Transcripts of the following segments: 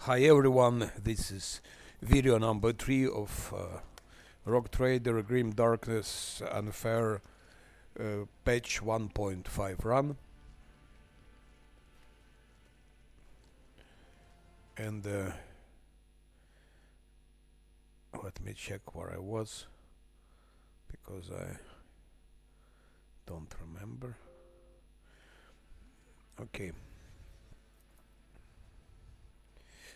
Hi everyone, this is video number 3 of Rock Trader Grim Darkness Unfair patch 1.5 run. And let me check where I was, because I don't remember. Okay.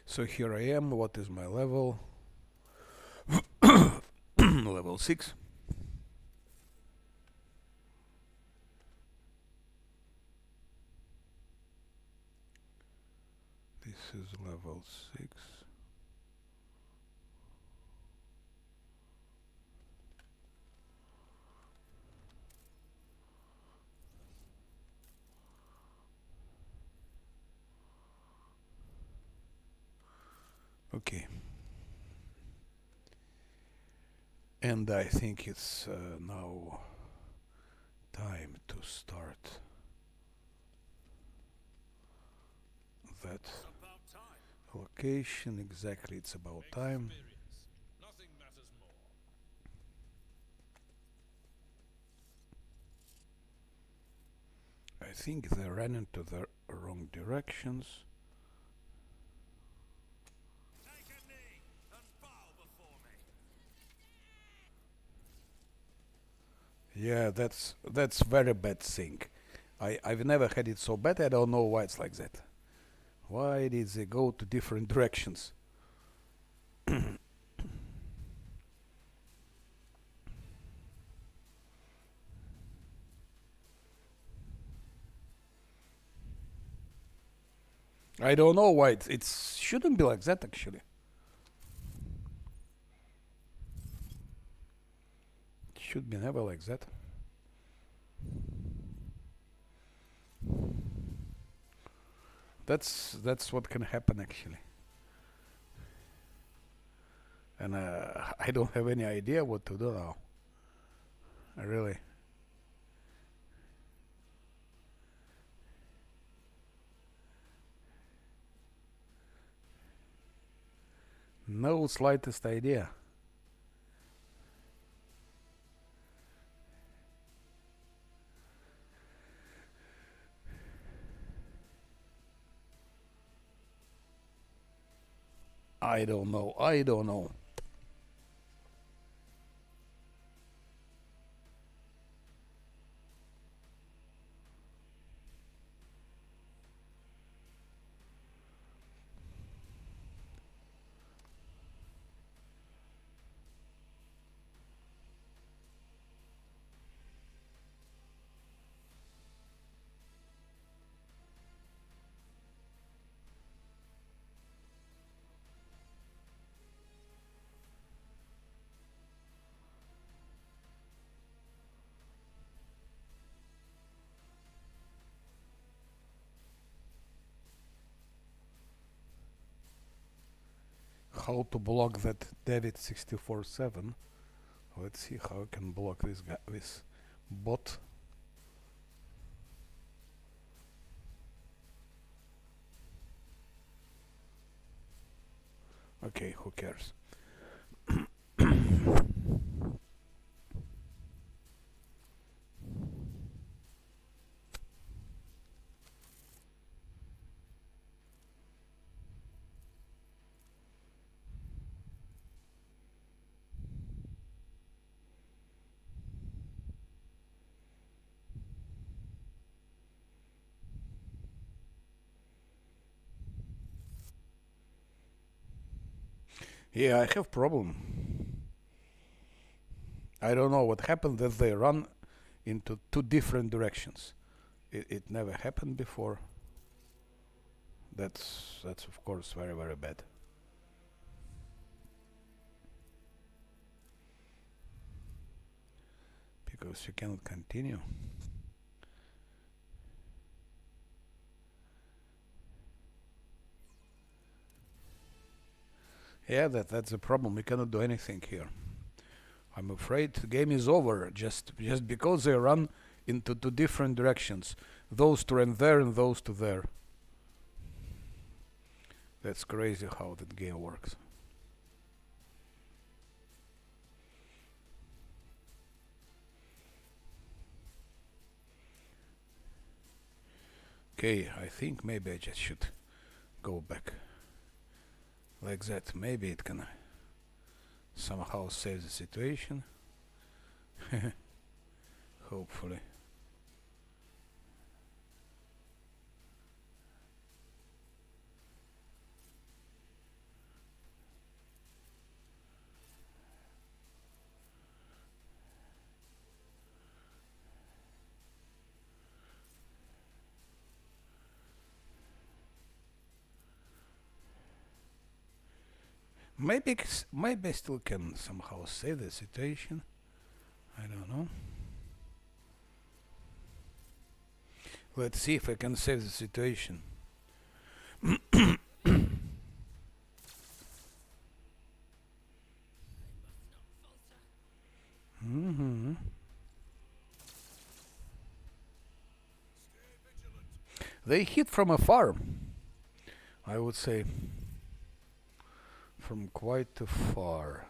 So here I am. What is my level? Level 6. This is level 6. Okay. And I think it's now time to start that location. Exactly, it's about time. I think they ran into the wrong directions. Yeah, that's very bad thing. I've never had it so bad. I don't know why it's like that. Why did they go to different directions? I don't know why it shouldn't be like that actually. It should be never like that. That's what can happen actually. And I don't have any idea what to do now. Really. No slightest idea. I don't know. I don't know. How to block that David 64/7? Let's see how I can block this guy, this bot. Okay, who cares? Yeah, I have problem. I don't know what happened that they run into two different directions. It never happened before. That's of course very, very bad. Because you cannot continue. Yeah, that's the problem. We cannot do anything here. I'm afraid the game is over just because they run into two different directions. Those to run there and those to there. That's crazy how that game works. Okay, I think maybe I just should go back like that. Maybe it can somehow save the situation. Hopefully. Maybe I still can somehow save the situation. I don't know. Let's see if I can save the situation. Mm-hmm. They hit from afar, I would say. From quite far.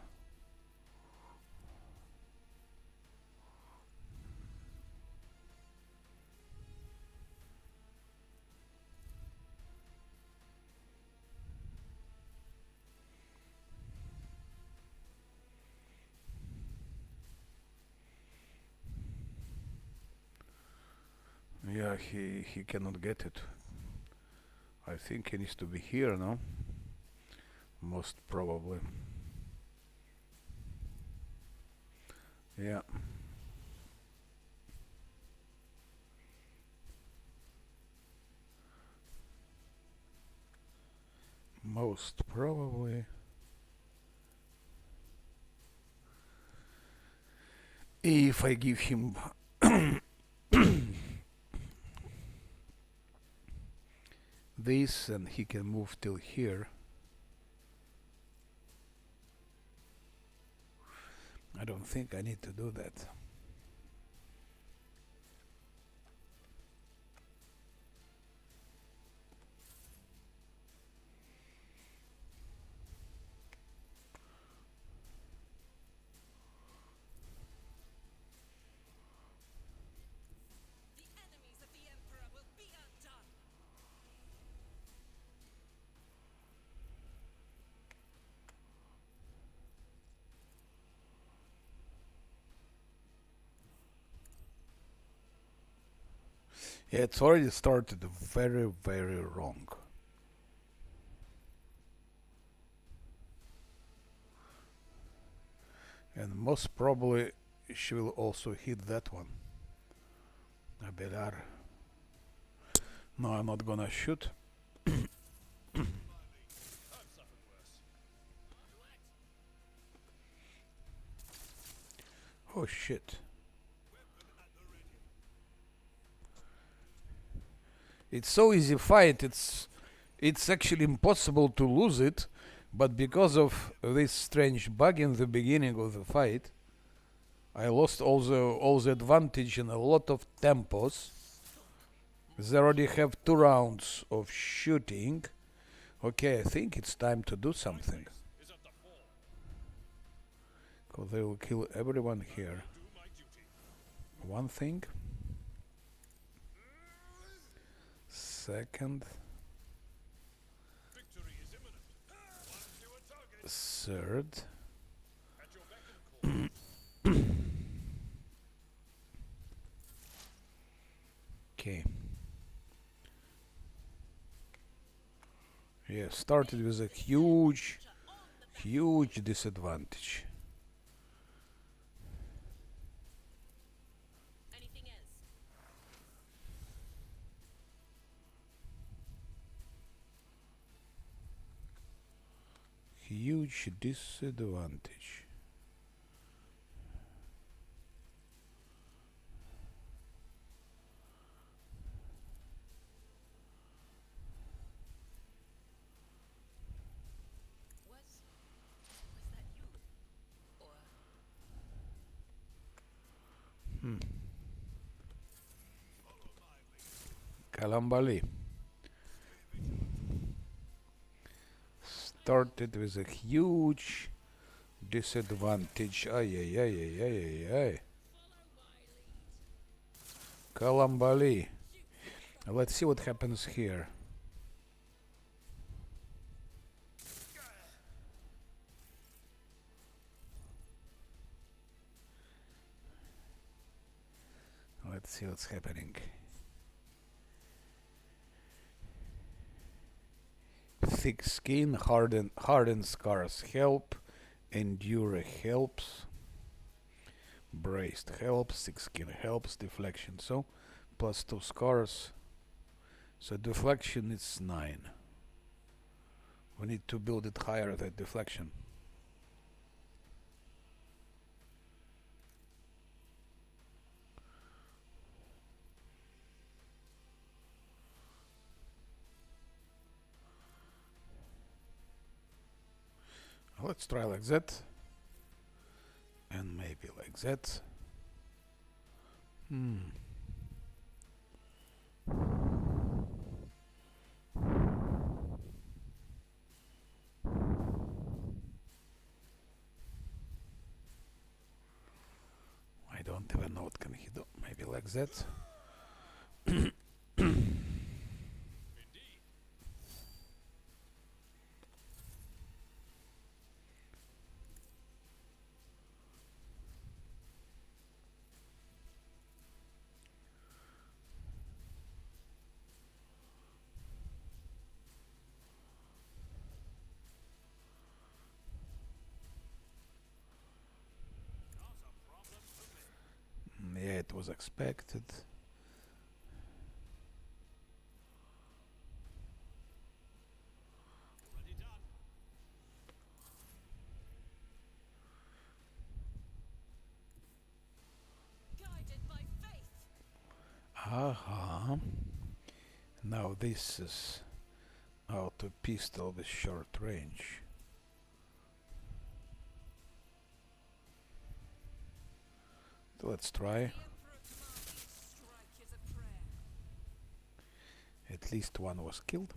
Yeah, he cannot get it. I think he needs to be here now. Most probably. Yeah. Most probably. If I give him this and he can move till here. I don't think I need to do that. Yeah, it's already started very, very wrong. And most probably she will also hit that one. Abelar. No, I'm not gonna shoot. Oh shit. It's so easy fight, it's actually impossible to lose it, but because of this strange bug in the beginning of the fight, I lost all the advantage and a lot of tempos. They already have 2 rounds of shooting. Okay, I think it's time to do something. Because they will kill everyone here. One thing. Second. Third. Okay. Yeah, started with a huge disadvantage. Huge disadvantage. Kalambali. started with a huge disadvantage. Ay, ay, ay, ay, ay, ay, ay. Kalambali. Let's see what happens here. Let's see what's happening. Thick skin, hardened scars help. Endure helps. Braced helps. Thick skin helps. Deflection. So, plus 2 scars. So deflection is 9. We need to build it higher, that deflection. Let's try like that. And maybe like that. I don't even know what can he do. Maybe like that. Yeah, it was expected. Aha. Now this is auto pistol with short range. So let's try. At least one was killed.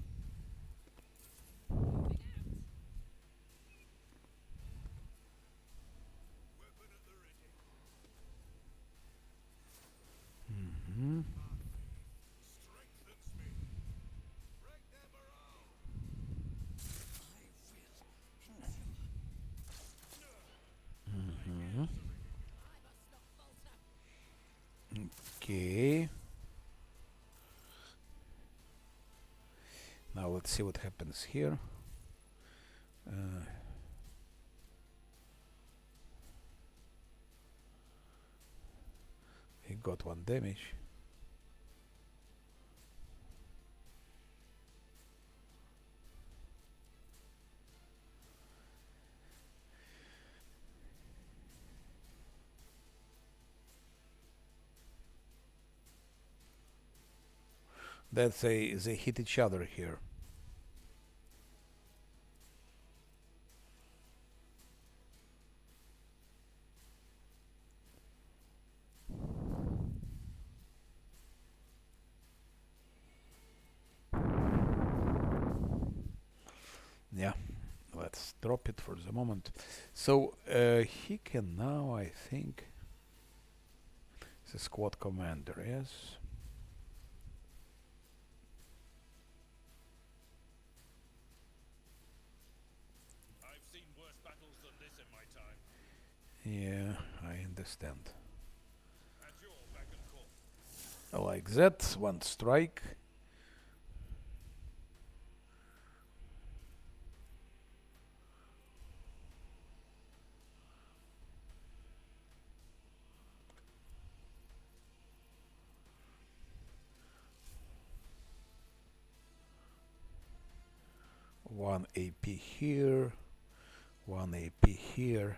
Okay. Now let's see what happens here. He got 1 damage. They hit each other here. Yeah, let's drop it for the moment. So he can now, I think, the squad commander, yes. I've seen worse battles than this in my time. Yeah, I understand. And you're back and forth. Like that, 1 strike. One AP here, 1 AP here,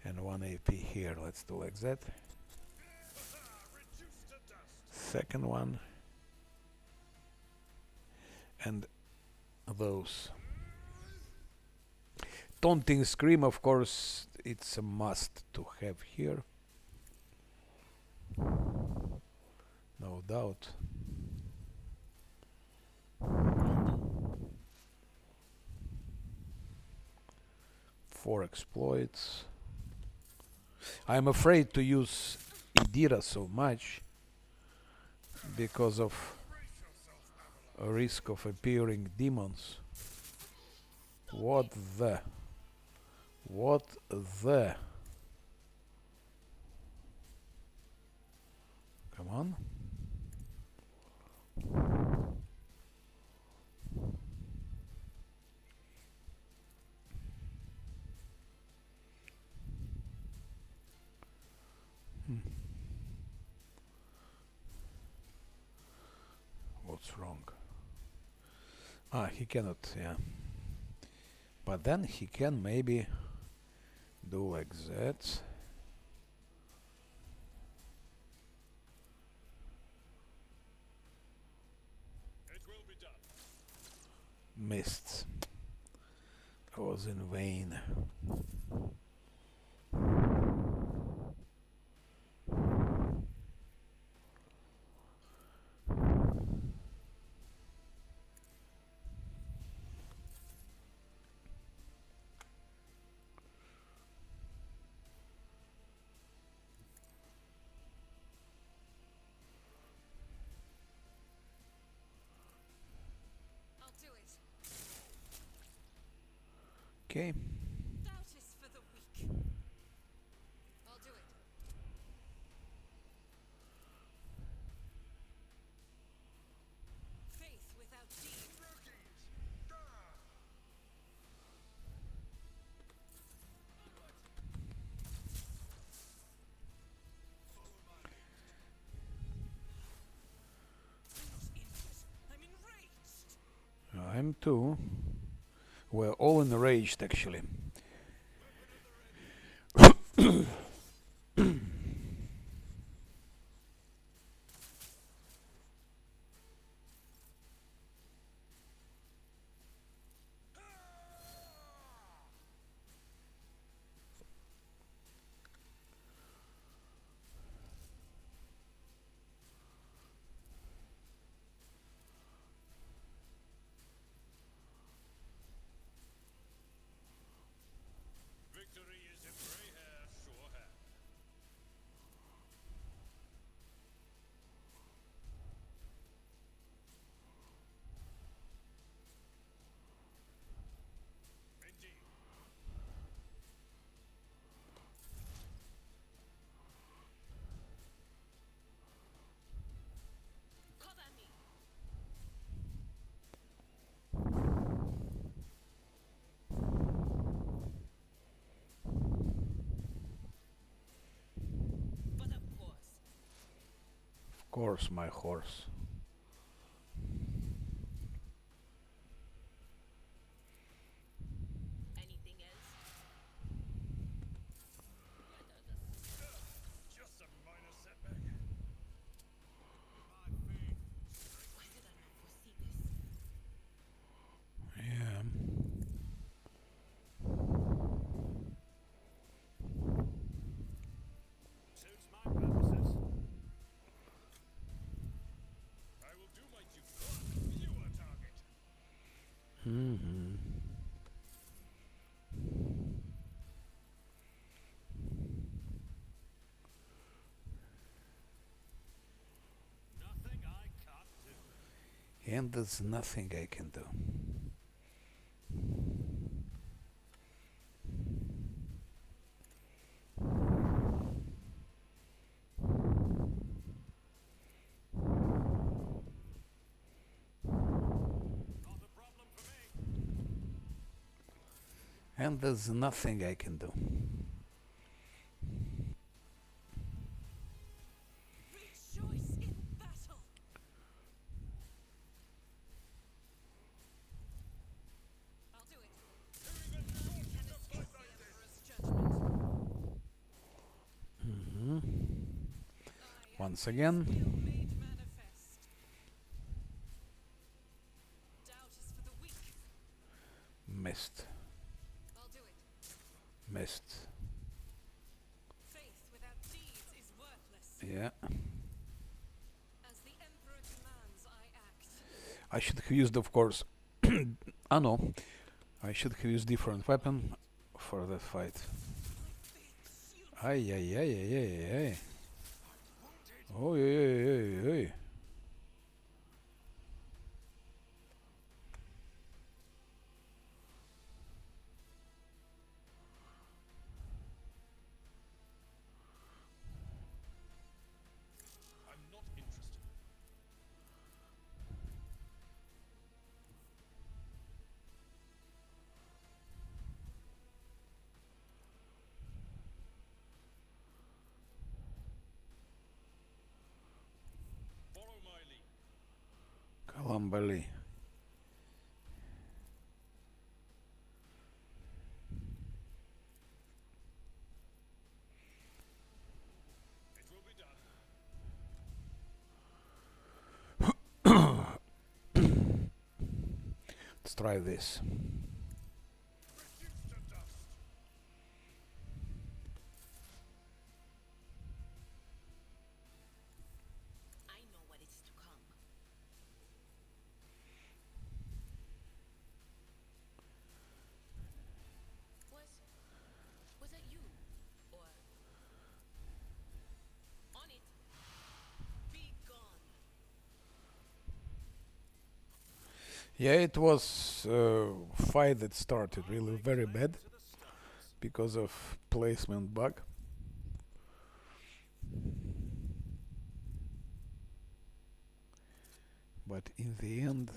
and 1 AP here. Let's do like that. Second one. And those. Taunting Scream, of course, it's a must to have here. No doubt. 4 exploits. I'm afraid to use Idira so much because of a risk of appearing demons. What the? What the? Come on. What's wrong? Ah, he cannot, yeah. But then he can maybe do like that. It will be done. Missed. That was in vain. I'll do it. Okay. Doubt is for the weak. I'll do it. Faith without deed. I'm not in it. I'm enraged. I'm too. We're all enraged actually. Victory is in grey hair, sure hair. Indeed. Cover me. But of course. Of course, my horse. Anything else? Just a minor setback. My faith. Why did I not foresee this? Yeah. Suits my purposes. I will do my duty. You are target. Mm-hmm. Nothing I can't do. And there's nothing I can do. Not a problem for me. And there's nothing I can do. Rejoice in battle. I'll do it. Can escape the Emperor's judgment. Mm-hmm. I am Once his again. will made manifest. Doubt is for the weak. Missed. I'll do it. Missed. Faith without deeds is worthless. Yeah. As the Emperor commands, I act. I should have used, of course. Ah no. I should have used different weapon for that fight. Ay, ay, ay, ay, ay, ay. Oi, oi, oi, oi. I'm not interested. Follow my lead. Kalambali. It will be done. Let's try this. Reduce to dust. I know what is to come. Was that you? Or on it? Be gone. Yeah, it was a fight that started really very bad To the stars. because of placement bug. But in the end,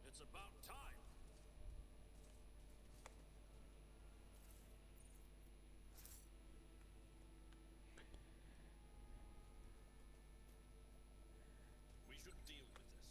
It's about time. We should deal with this.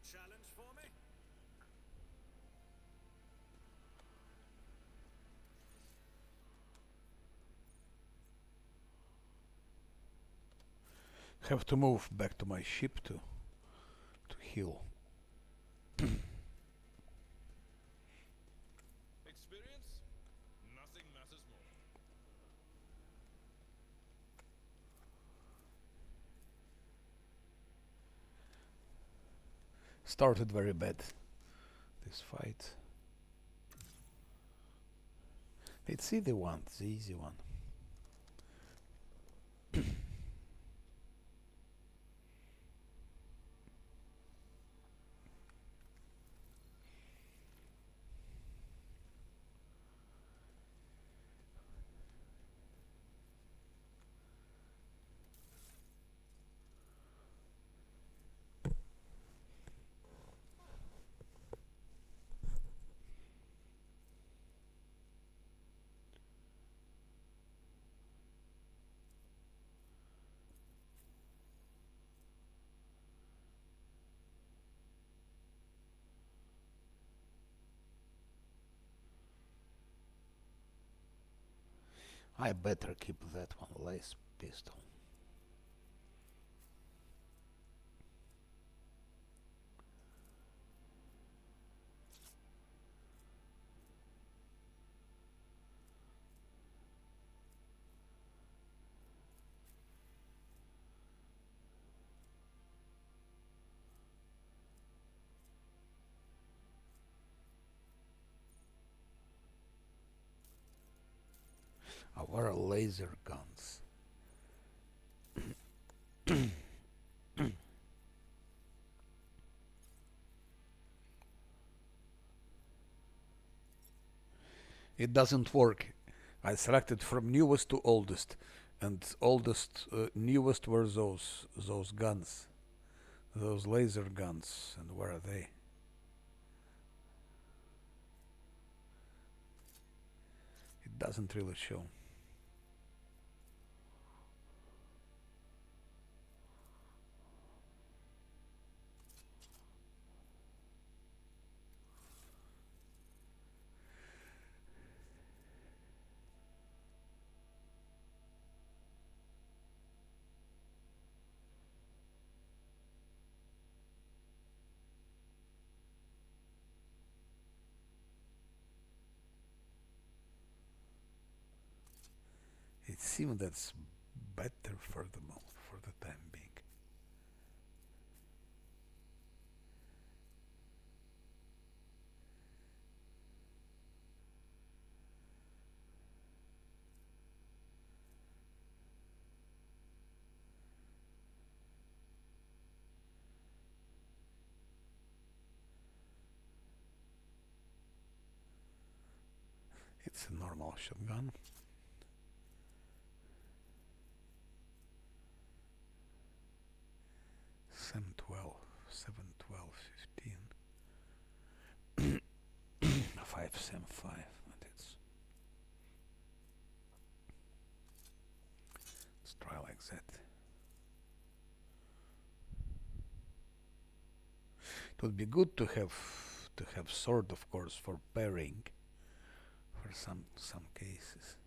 challenge for me? Have to move back to my ship to heal. Experience? Nothing matters more. Started very bad, this fight. It's easy one, the easy one. I better keep that one lace pistol. Our laser guns. It doesn't work. I selected from newest to oldest, and newest were those guns, those laser guns. And where are they? It doesn't really show. It seems that's better for the time being. It's a normal shotgun. SEM-12, 712, 15. 5 SEM-5. Let's try like that. It would be good to have sword, of course, for pairing, for some cases.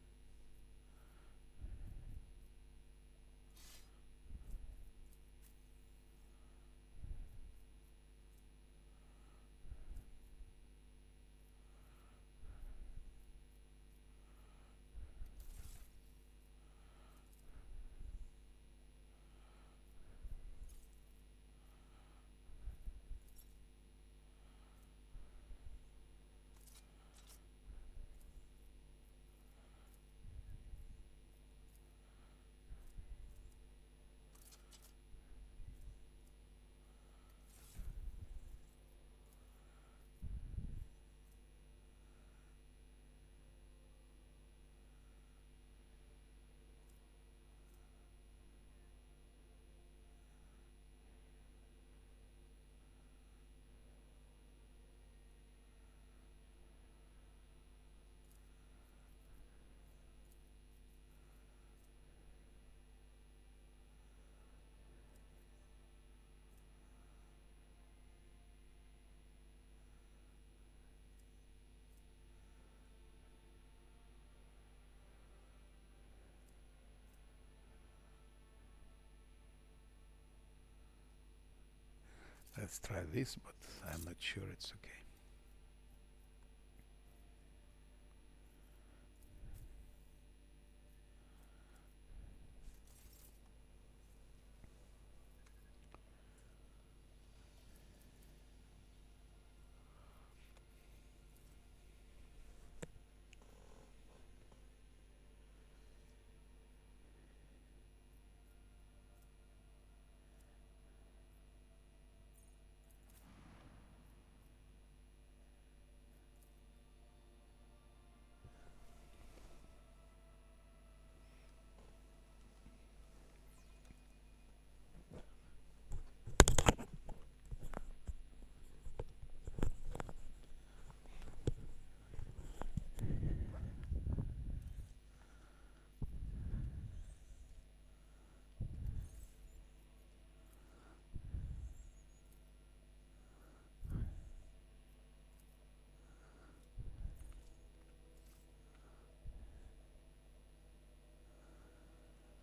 Let's try this, but I'm not sure it's okay.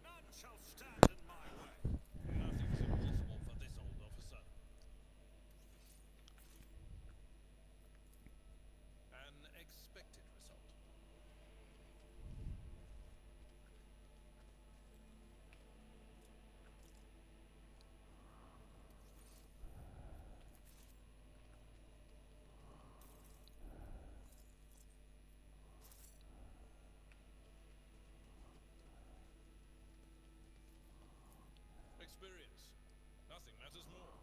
None shall stand in my way. Nothing's impossible for this old officer. An expected result. Experience. Nothing matters more.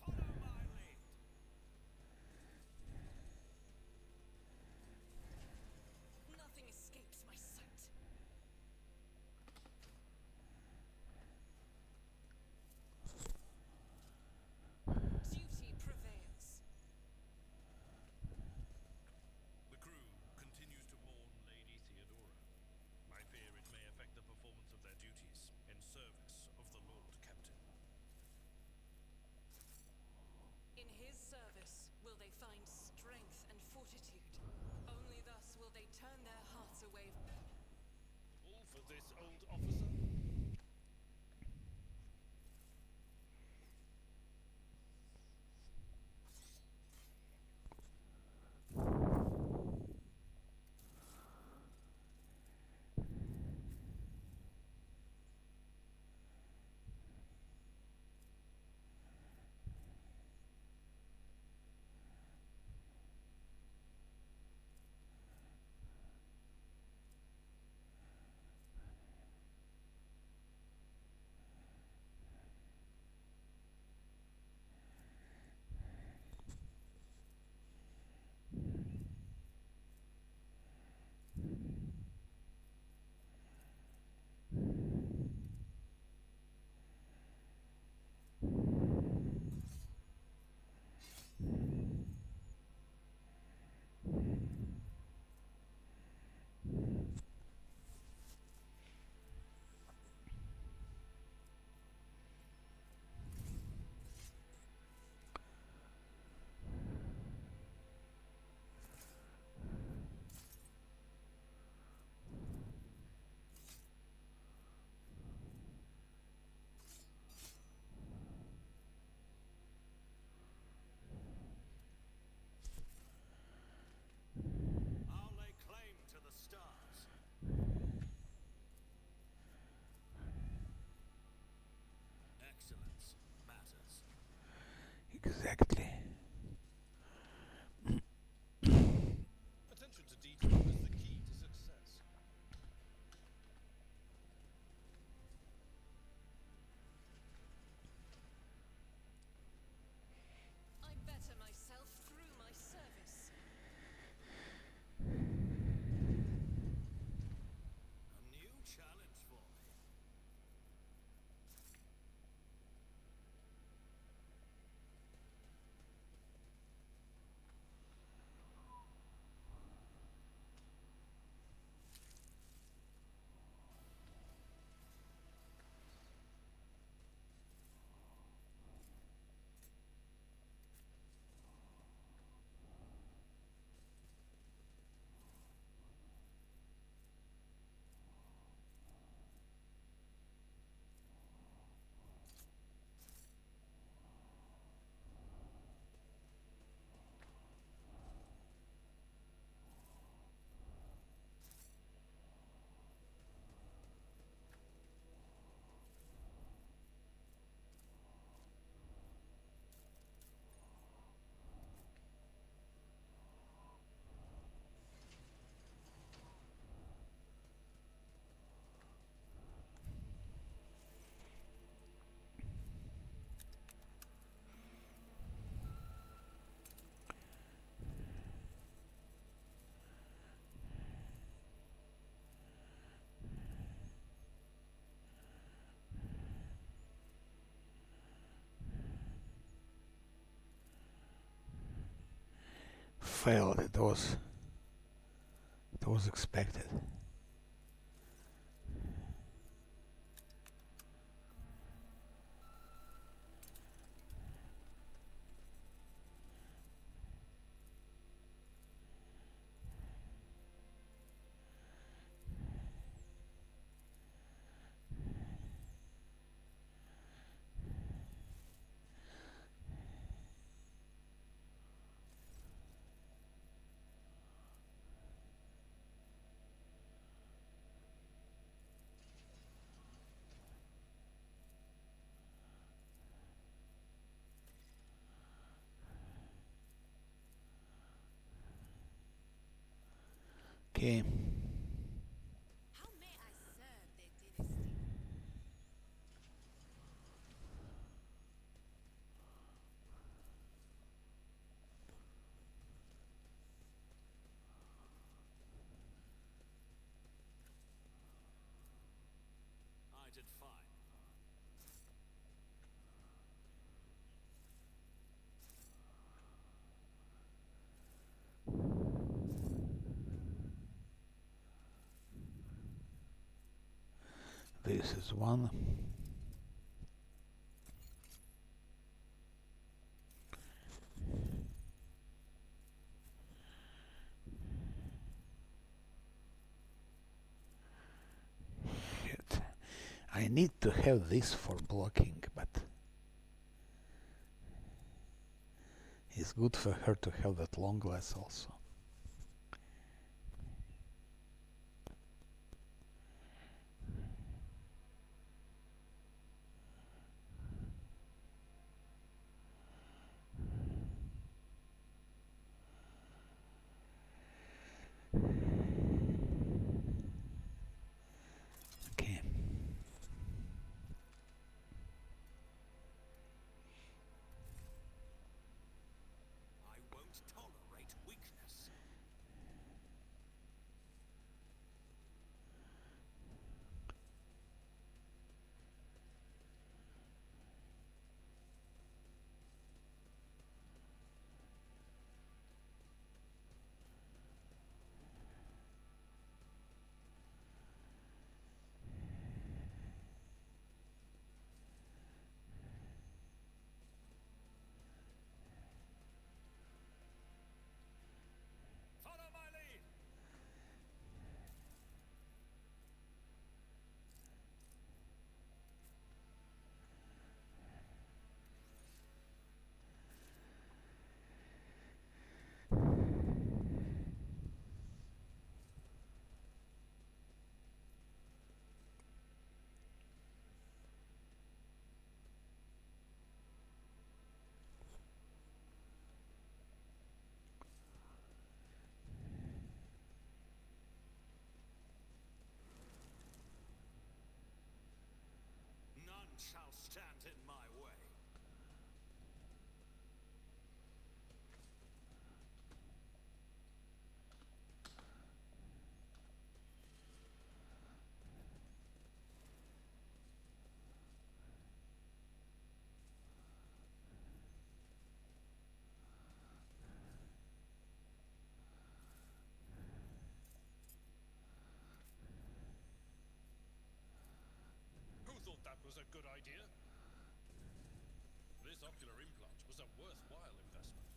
Follow my lead. Nothing escapes my sight. Duty prevails. The crew continues to mourn Lady Theodora. I fear it may affect the performance of their duties in service of the Lord Captain. In his service will they find strength and fortitude. Only thus will they turn their hearts away. All for this old officer? failed. It was expected. Okay. How may I serve their dynasty? I did fine. This is one. Shit. I need to have this for blocking, but it's good for her to have that long glass also. Okay. I won't tolerate weakness. Follow my lead. None shall stand in my way. Who thought that was a good idea? This ocular implant was a worthwhile investment.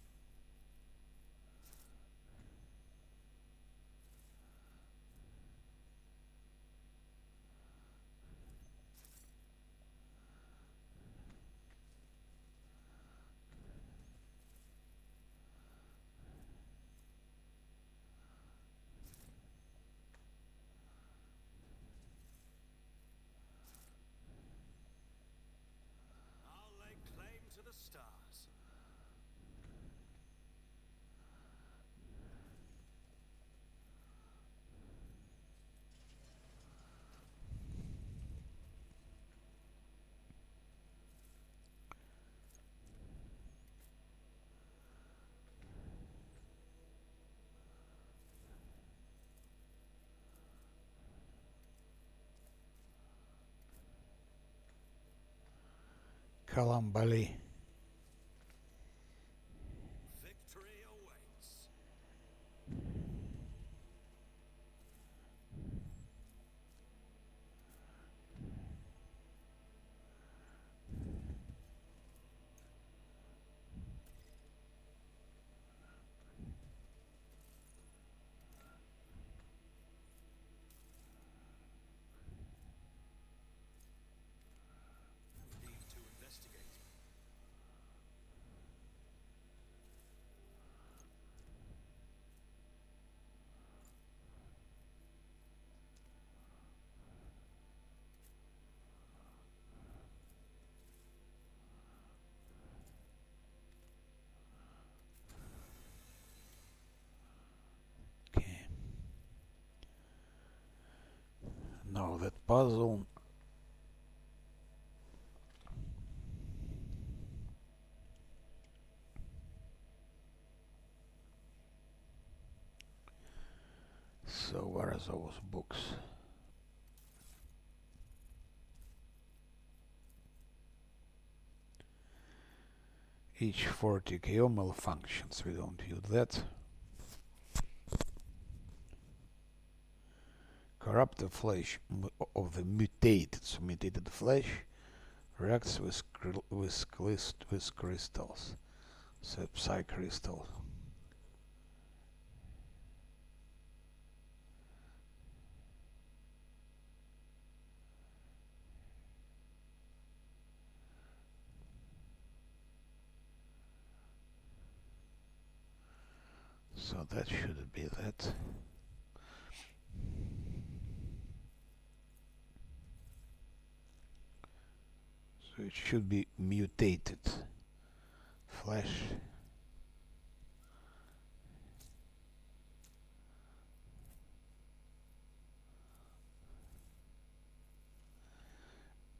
I'll lay claim to the stars. Kalambali. Victory awaits. Now that puzzle. So where are those books? H40KO malfunctions, we don't use that. Corrupted flesh of the mutated flesh reacts with crystals. So psi crystals. So that should be that. So it should be mutated flesh.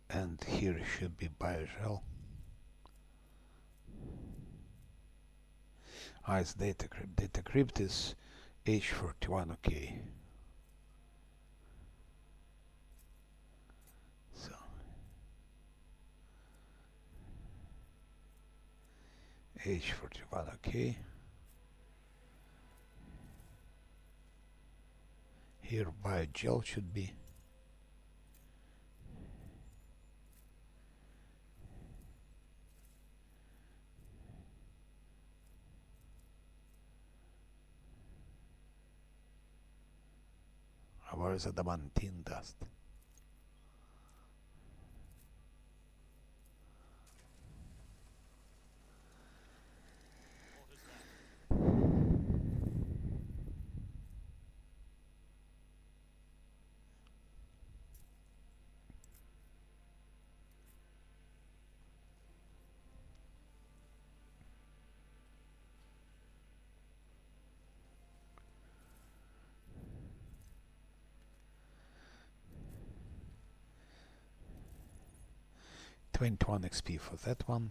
And here should be biogel. It's data crypt. Data crypt is H41, okay. So H41, okay. Here biogel should be. Where is adamantine dust? What is that? 21 XP for that one.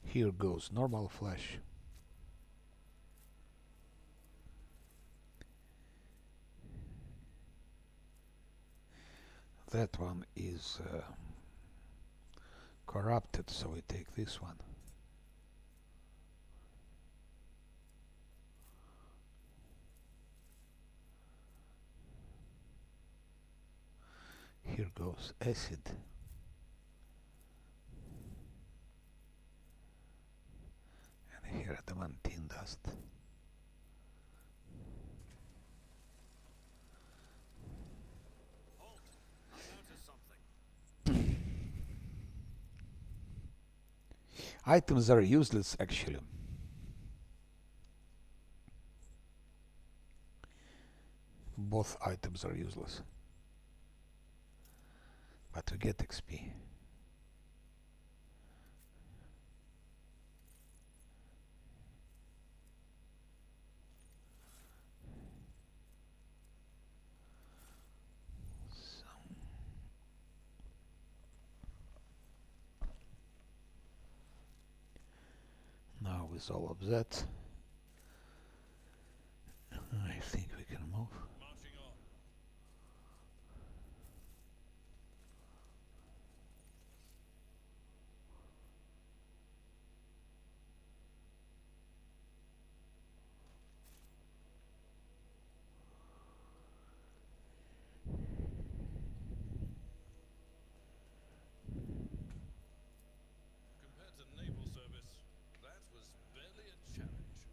Here goes normal flesh. That one is corrupted, so we take this one. Here goes acid. And here adamantine dust. Halt! I noticed something. Items are useless actually. Both items are useless. But we get XP. Now with all of that, I think we can move. Marching on. Compared to naval service, that was barely a challenge.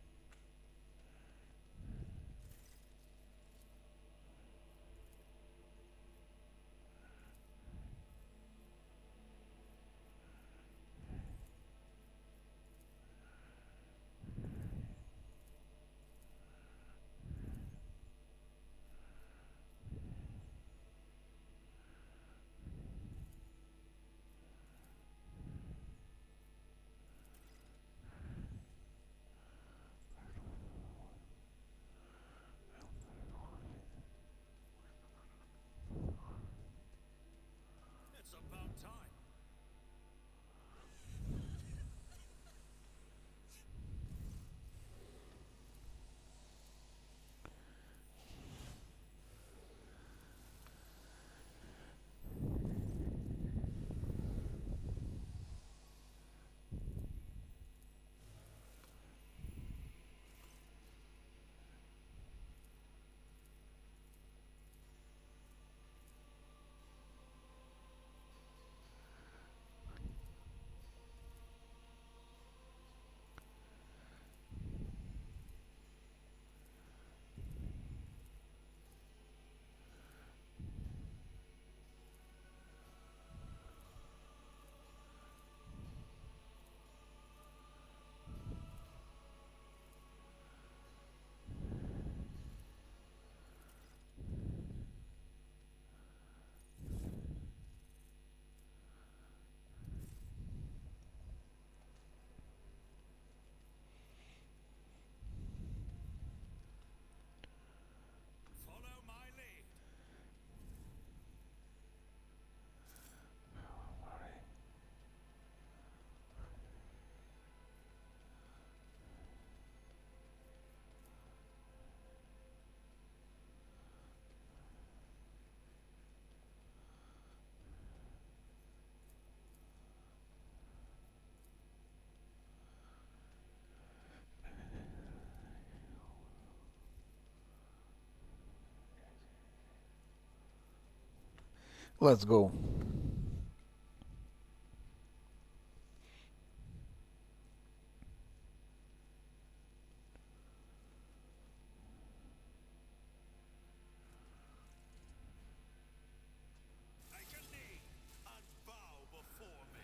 Let's go. Take a knee and bow before me.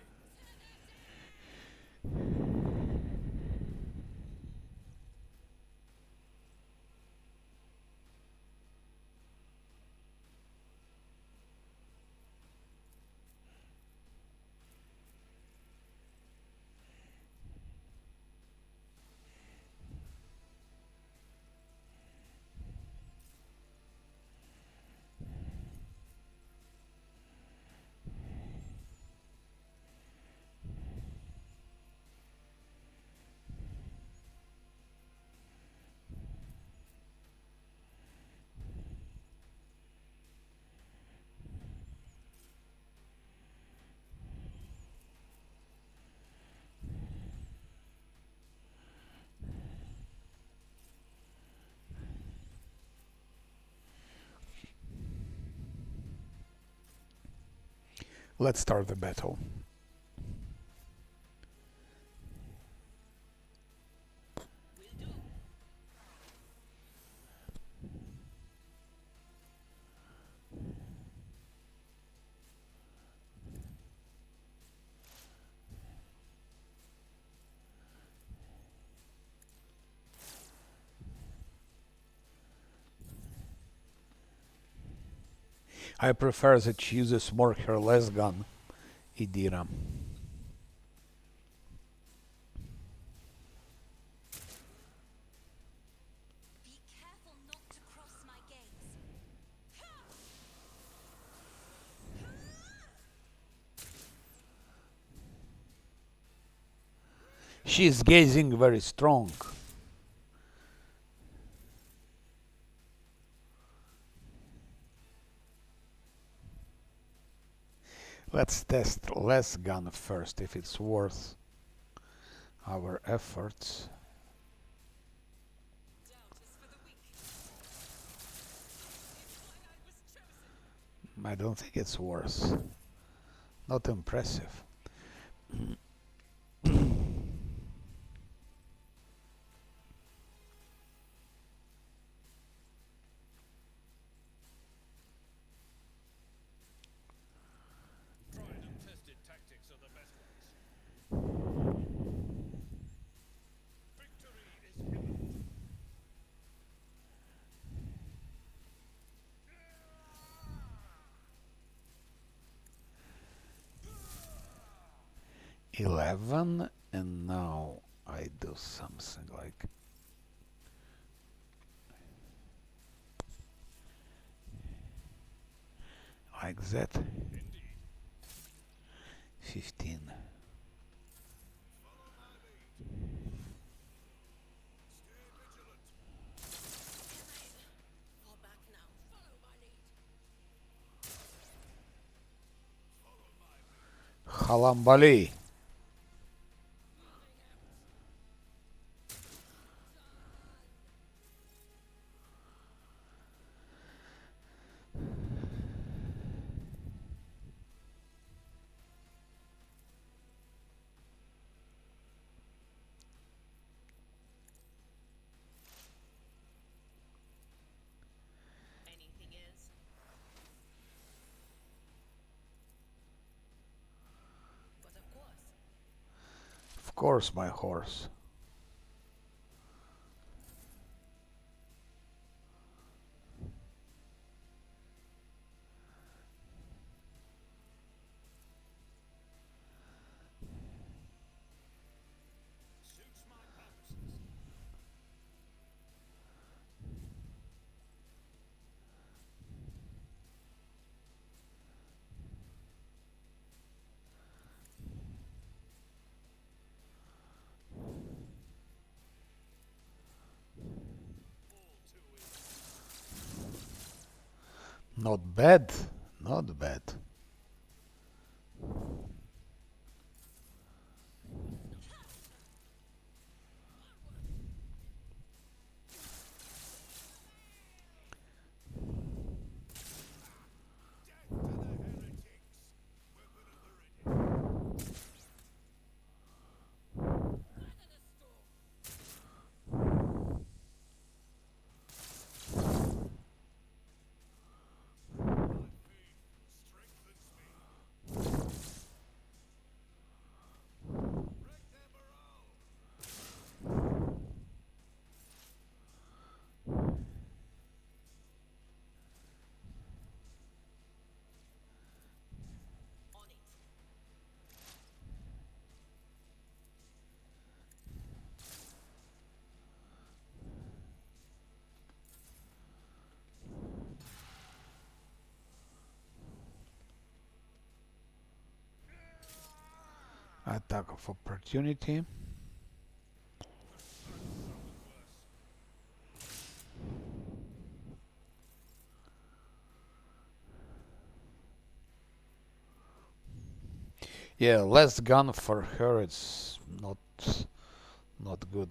Let's start the battle. I prefer that she uses more her less gun, Idira. Be careful not to cross my gaze. She is gazing very strong. Let's test less gun first if it's worth our efforts. Doubt is for the weak. It's why I was chosen. I don't think it's worth. Not impressive. Tried and tested tactics are the best ones. Victory is imminent. 11, and now I do something like that. Indeed. 15. Follow my lead. Stay vigilant. Fall back now. Follow my lead. Follow my lead. Halambali. Anything is. But of course. Of course, my horse. Suits my purposes. All too easy. Not bad. Not bad. Death to the heretic. Attack of opportunity. Yeah, less gun for her. It's not good.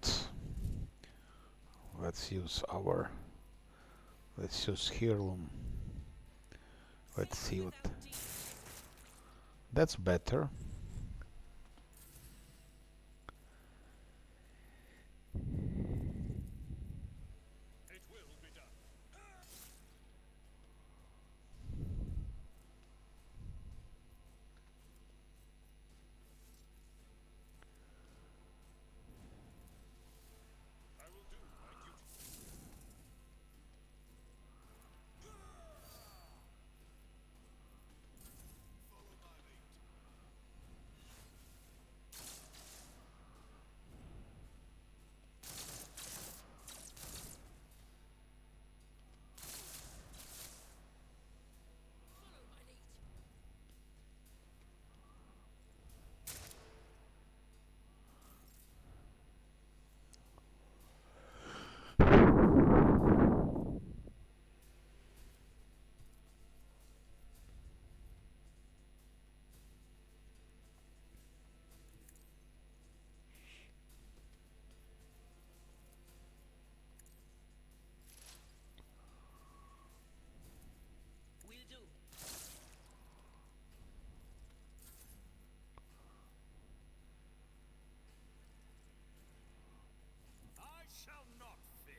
Let's use our. Let's use heirloom. Let's see what. That's better. It will be done. I will do my duty. Follow my lead. Will do. I shall not fear.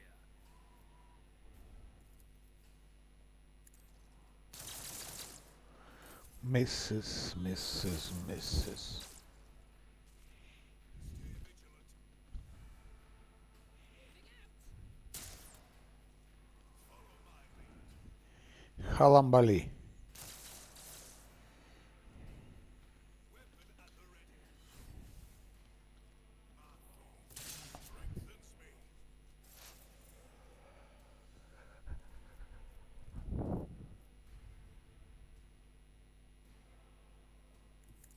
Misses. Stay vigilant. Follow my lead. Halambali. Weapon at the ready. My faith strengthens me.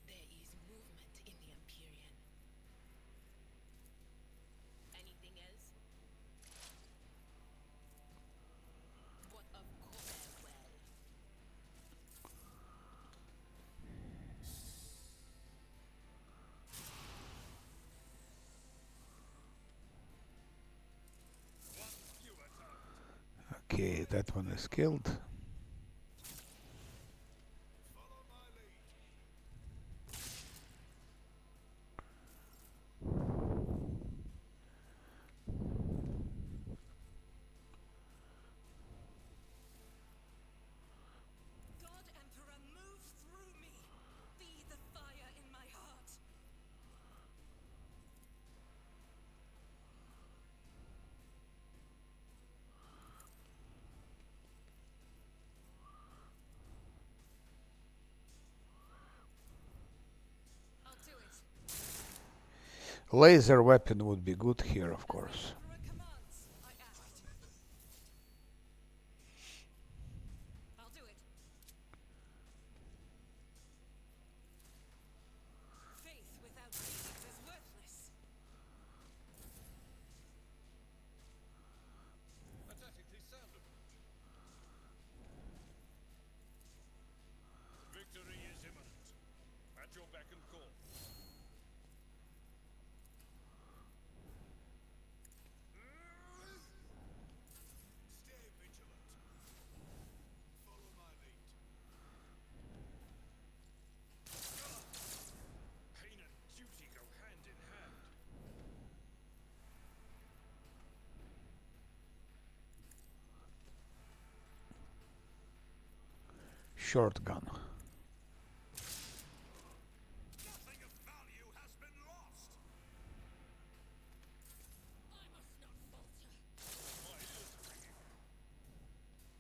There is movement in the Empyrean. Anything else? What of Cornwell? One fewer target. Okay, that one is killed. Follow my lead. God Emperor, move through me! Be the fire in my heart! I'll do it. Laser weapon would be good here, of course. Emperor commands. I act. I'll do it. Faith without deeds is worthless. Pathetically sound of it. Victory is imminent. At your beck and call. Stay vigilant. Follow my lead. Pain and duty go hand in hand. Shotgun. Nothing of value has been lost. I must not falter. My ears are ringing.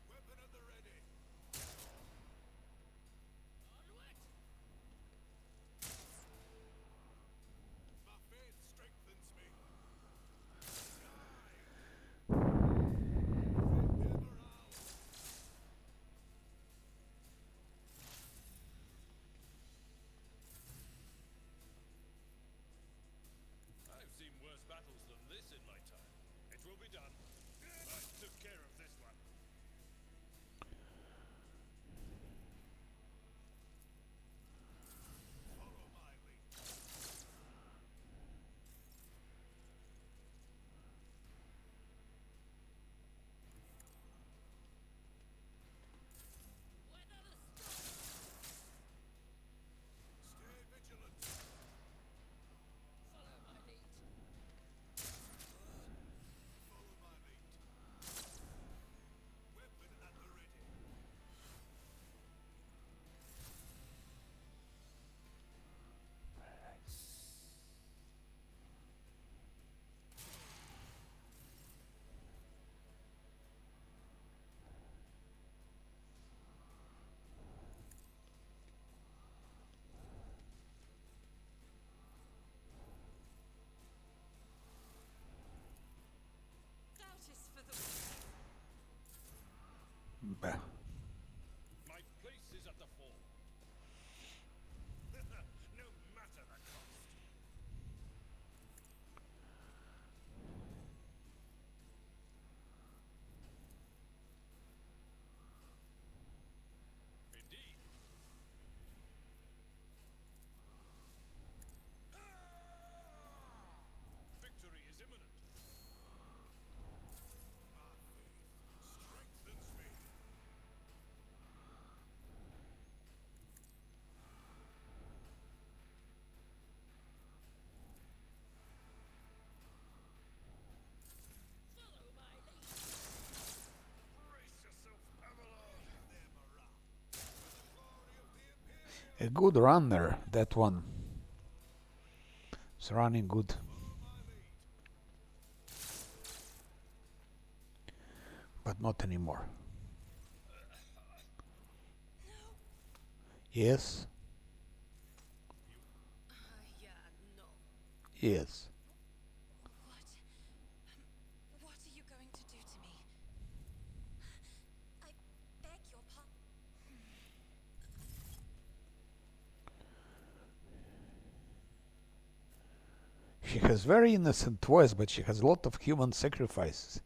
Weapon at the ready. Onward! My faith strengthens me. Die! Ever ours. My place is at the fore. No matter the cost. Indeed. Victory is imminent. My faith strengthens me. Follow my lead. Brace yourself, Avalon. Them around. For the glory of the Imperium. A good runner, that one. It's running good. Follow my lead. But not anymore. No. Yes? Yeah, no. Yes. What are you going to do to me? I beg your pardon. She has very innocent voice, but she has a lot of human sacrifices.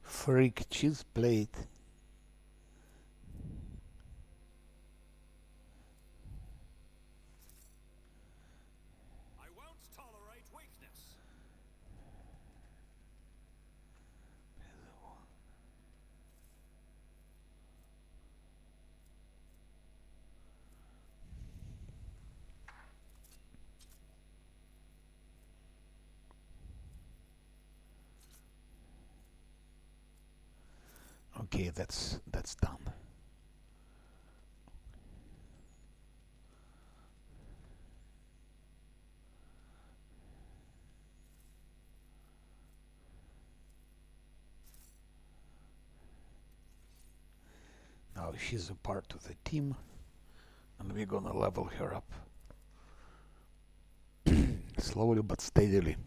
Freak cheese plate. I won't tolerate weakness. Okay, that's done. Now she's a part of the team, and we're gonna level her up. Slowly but steadily.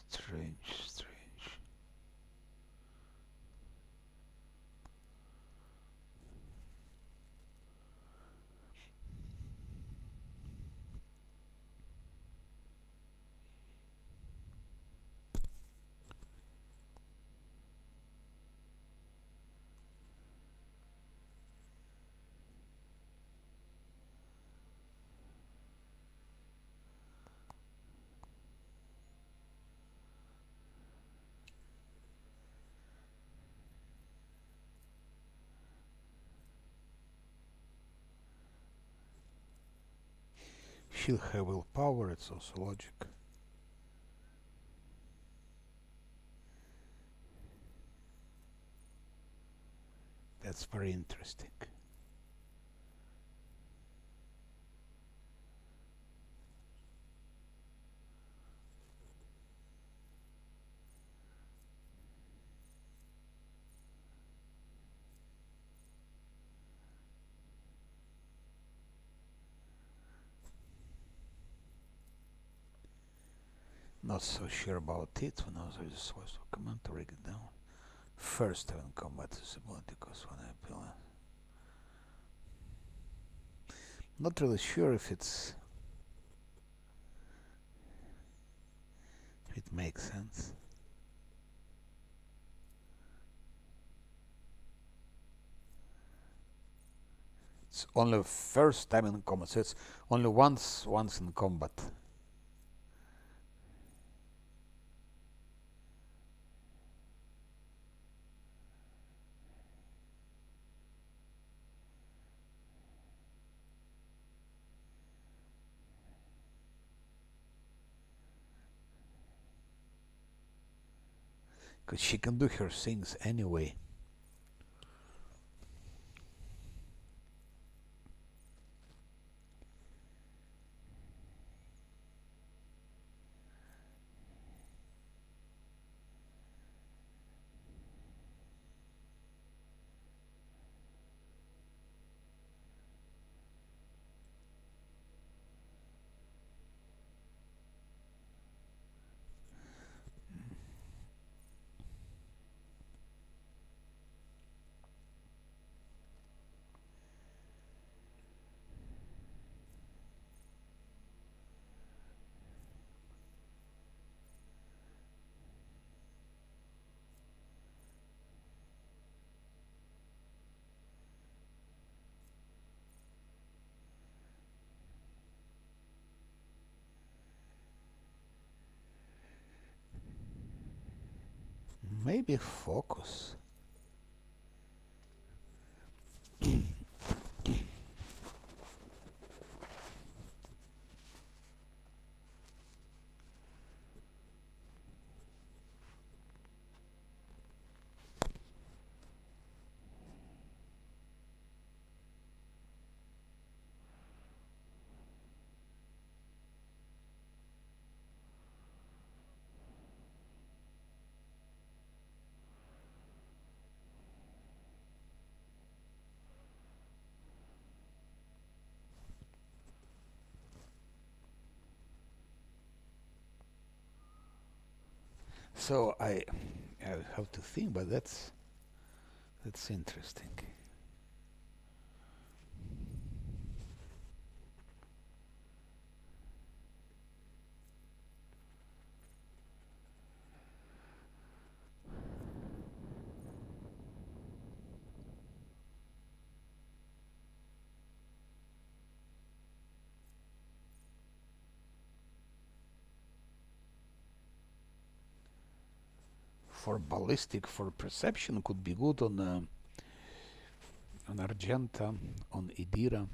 Strange. She'll have willpower, it's also logic. That's very interesting. Not so sure about it when I was really supposed to command to rig it down. First having combat visibility, because when I appeal not really sure if it makes sense. It's only first time in combat, so it's only once in combat. Because she can do her things anyway. Maybe focus. So I have to think, but that's interesting. For ballistic, for perception, could be good on Argenta, on Idira.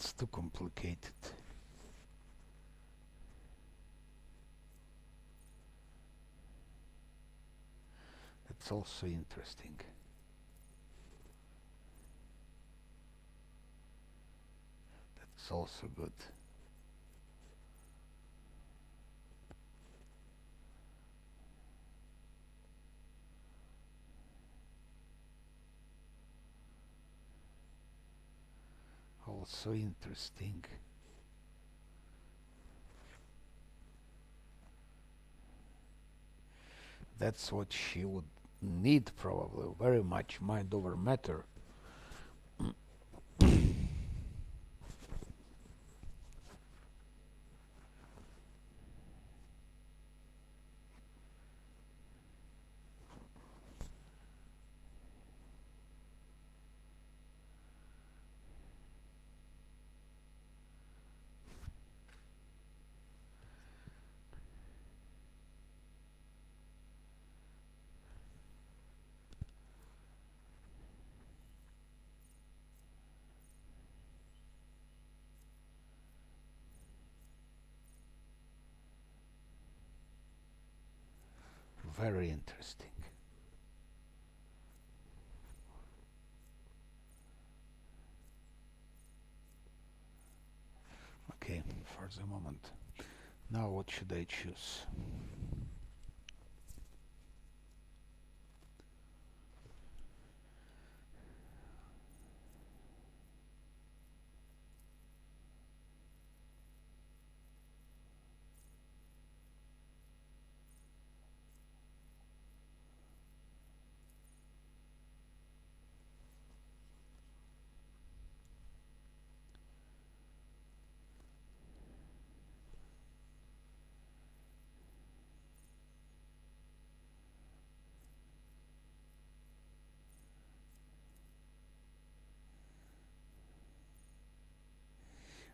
It's too complicated. It's also interesting. That's also good. Also interesting. That's what she would need, probably, very much mind over matter. Very interesting. Okay, for the moment. Now what should I choose?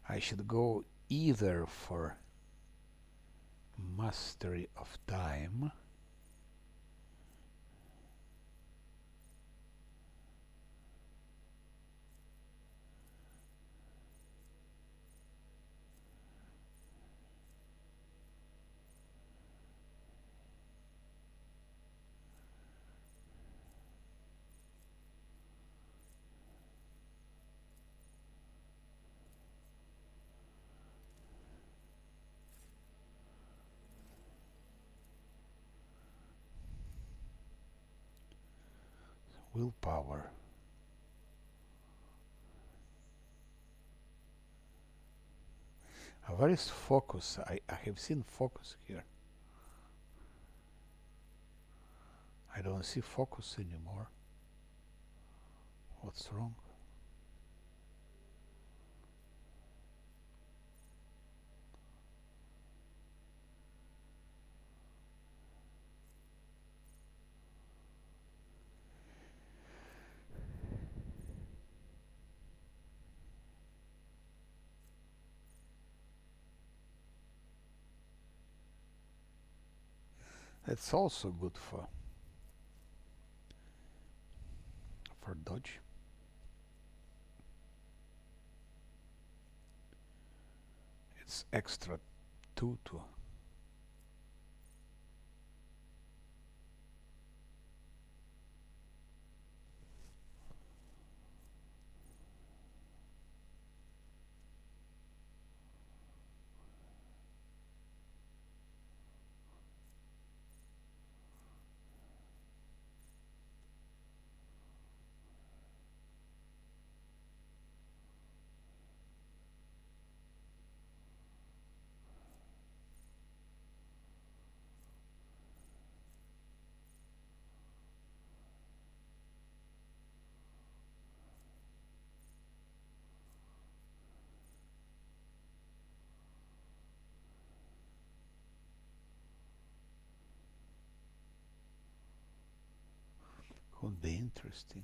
I should go either for mastery of time willpower. Where is focus? I have seen focus here. I don't see focus anymore. What's wrong? That's also good for dodge. It's extra 2 to could be interesting.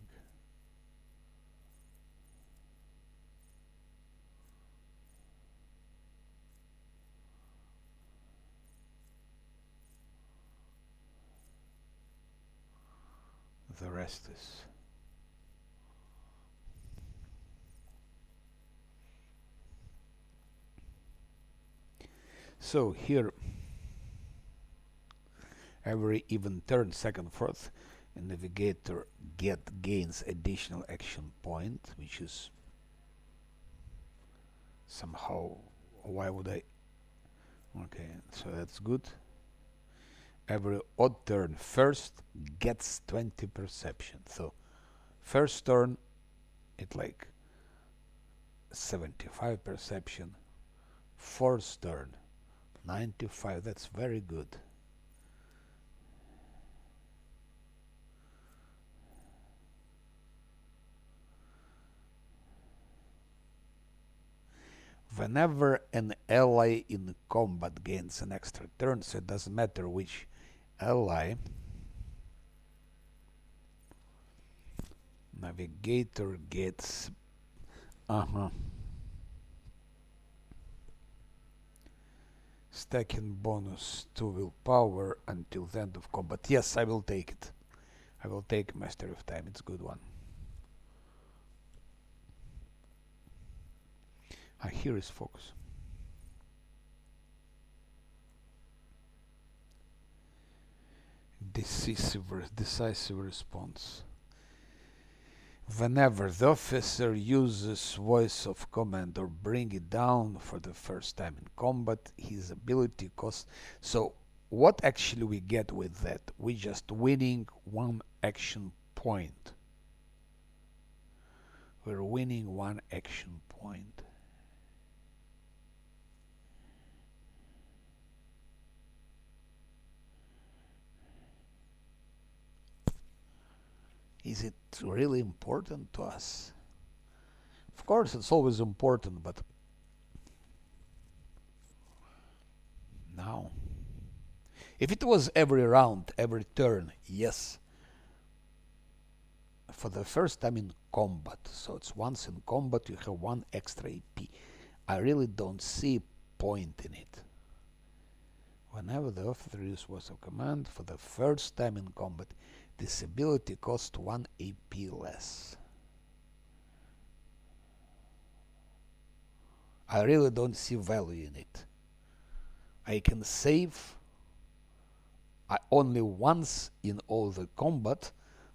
The rest is so here every even turn, second, fourth, a navigator gains additional action point, which is somehow, why would I? Okay, so that's good. Every odd turn first gets 20 perception. So first turn it like 75 perception. Fourth turn, 95. That's very good. Whenever an ally in combat gains an extra turn, so it doesn't matter which ally, navigator gets stacking bonus to willpower until the end of combat. Yes, I will take it. I will take Master of Time. It's a good one. Here is focus. Decisive response. Whenever the officer uses voice of command or bring it down for the first time in combat, his ability costs. So what actually we get with that? We just winning one action point. We're winning one action point. Is it really important to us? Of course, it's always important, but now, if it was every round, every turn, yes. For the first time in combat, so it's once in combat you have one extra AP. I really don't see point in it. Whenever the officer uses voice of command for the first time in combat, this ability costs 1 AP less. I really don't see value in it. I can save only once in all the combat.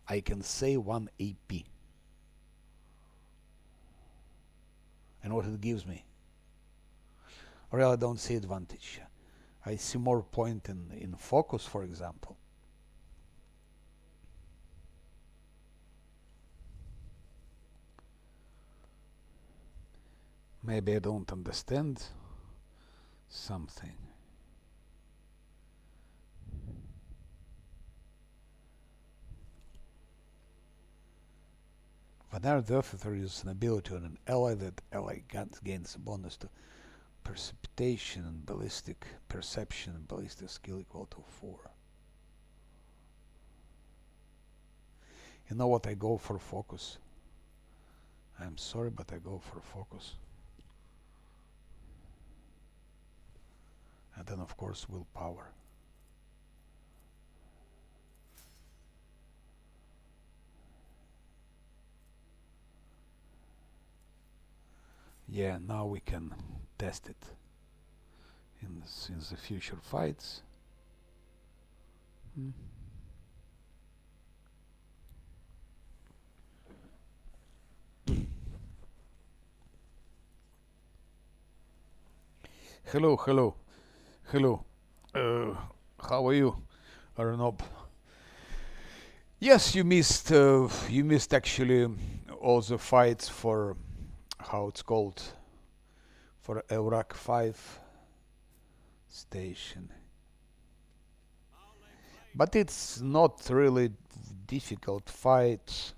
I can save 1 AP. And what it gives me? I really don't see advantage. I see more point in focus, for example. Maybe I don't understand something. Whenever the officer uses an ability on an ally, that ally gains a bonus to precipitation and ballistic perception and ballistic skill equal to 4. You know what? I go for focus. I'm sorry, but I go for focus. And then, of course, willpower. Yeah, now we can test it in the future fights. Hello. How are you, Arnob? Yes, you missed actually all the fights for how it's called, for Iraq 5 station. But it's not really difficult fights.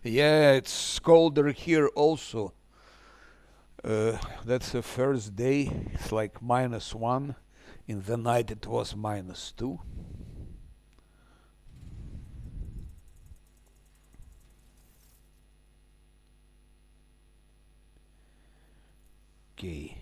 Yeah, it's colder here also. That's the first day. It's like -1. In the night it was -2. Okay.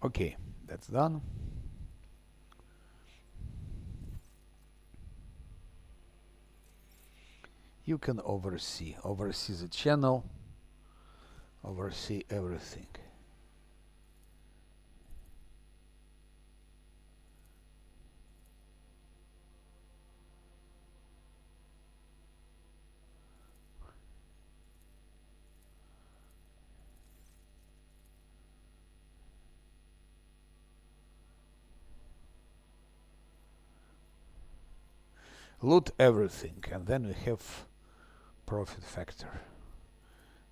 Okay, that's done. You can oversee the channel, oversee everything. Loot everything, and then we have profit factor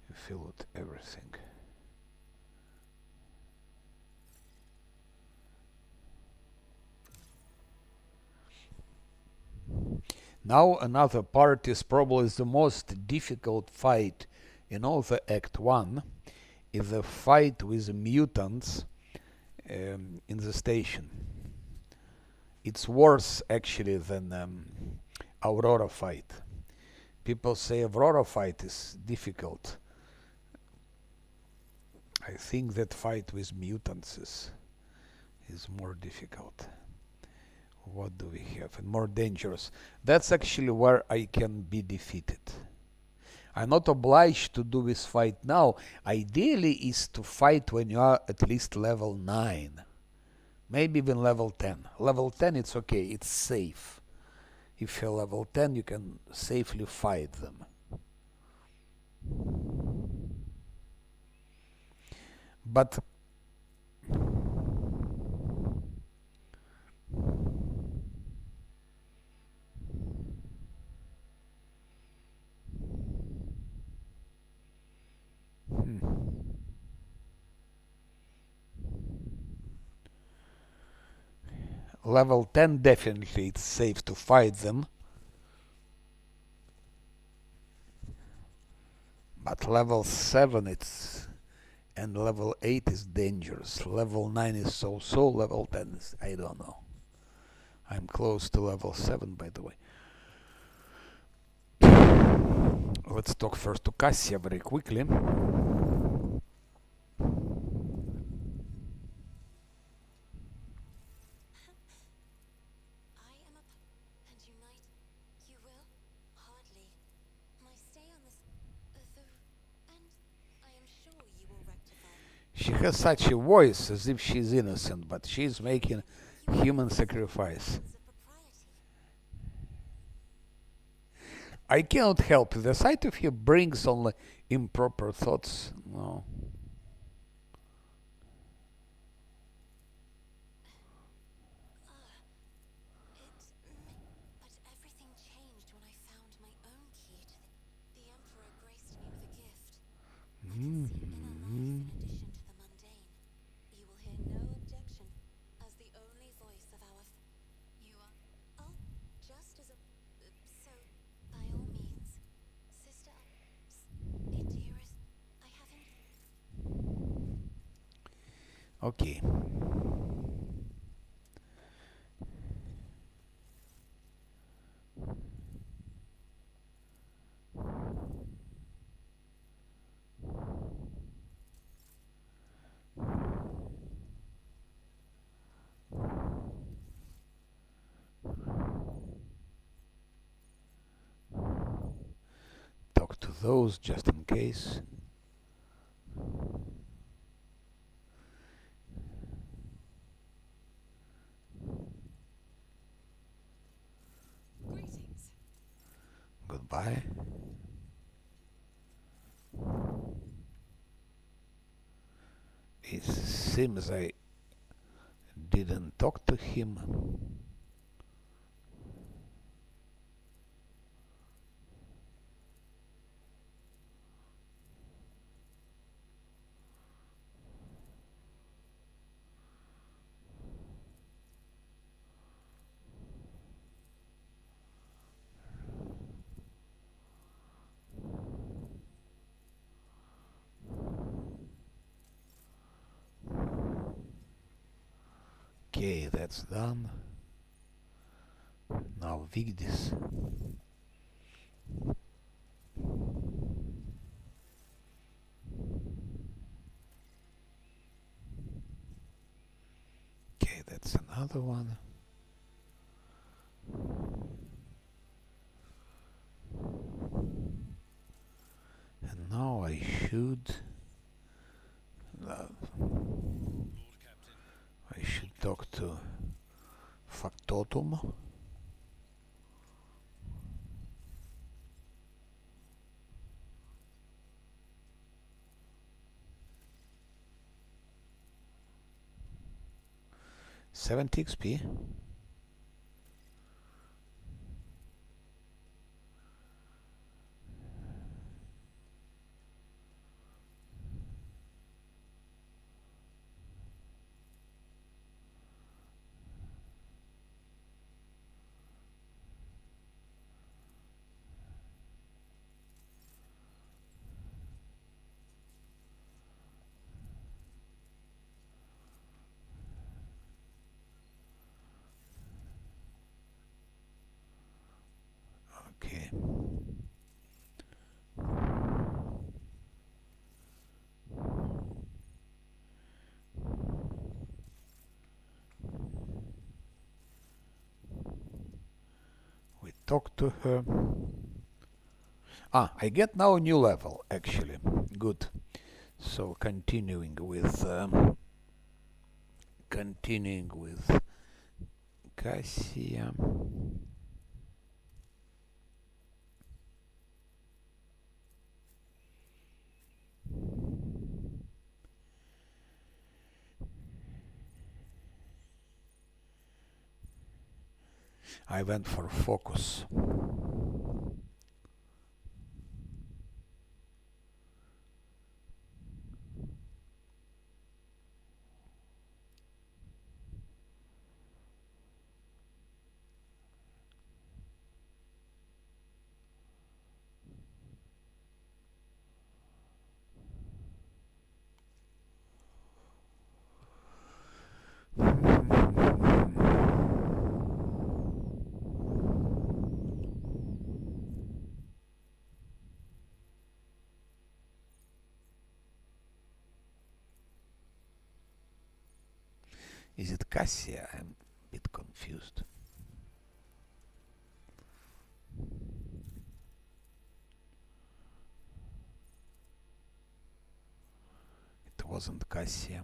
if you loot everything. Now another part is probably the most difficult fight in all the Act 1, is the fight with the mutants in the station. It's worse actually than Aurora fight. People say Aurora fight is difficult. I think that fight with mutants is more difficult. What do we have? And more dangerous. That's actually where I can be defeated. I'm not obliged to do this fight now. Ideally is to fight when you are at least level 9. Maybe even level 10. Level 10 it's okay, it's safe. If you're level 10 you can safely fight them. But level 10 definitely it's safe to fight them. But level 7 it's and level 8 is dangerous. Level 9 is so-so, level 10 is I don't know. I'm close to level 7 by the way. Let's talk first to Cassia very quickly. She has such a voice as if she's innocent, but she's making human sacrifice. I cannot help it. The sight of her brings only improper thoughts. No. Okay. Talk to those just in case. Greetings. Goodbye. It seems I didn't talk to him. Okay, that's done. Now Vigdis. Okay, that's another one. And now I should talk to Factotum. $70 XP. Okay. We talk to her. I get now a new level, actually. Good. So continuing with Cassia. I went for focus. Is it Cassia? I'm a bit confused. It wasn't Cassia.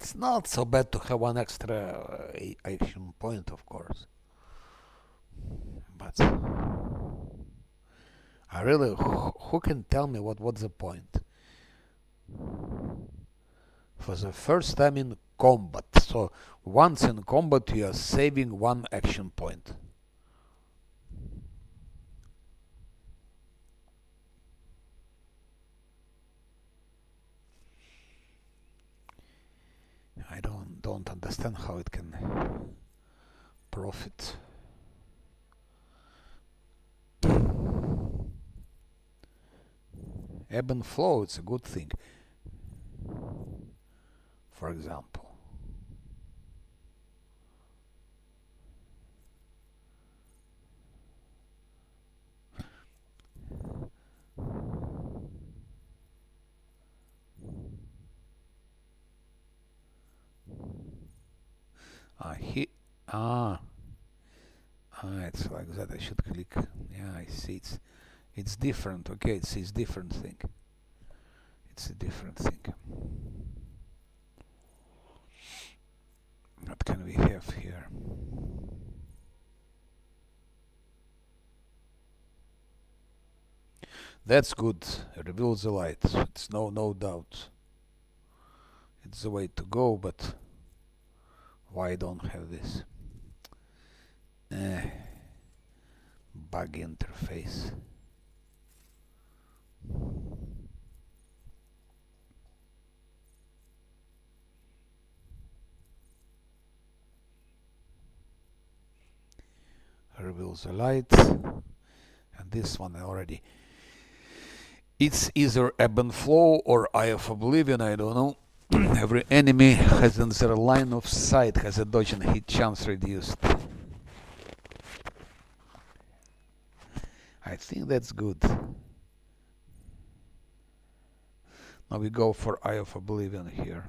It's not so bad to have one extra action point, of course. But I really Who can tell me what's the point? For the first time in combat. So once in combat you are saving one action point. I don't understand how it can profit. Ebb and flow, it's a good thing. For example. It's like that. I should click. Yeah, I see. It's different. Okay, it's different thing. It's a different thing. What can we have here? That's good. Reveal the light. It's no doubt. It's the way to go, but why don't have this? Bug interface. Reveal the light. And this one already. It's either ebb and flow or eye of oblivion, I don't know. Every enemy has in their line of sight has a dodge and hit chance reduced. I think that's good. Now we go for eye of oblivion here.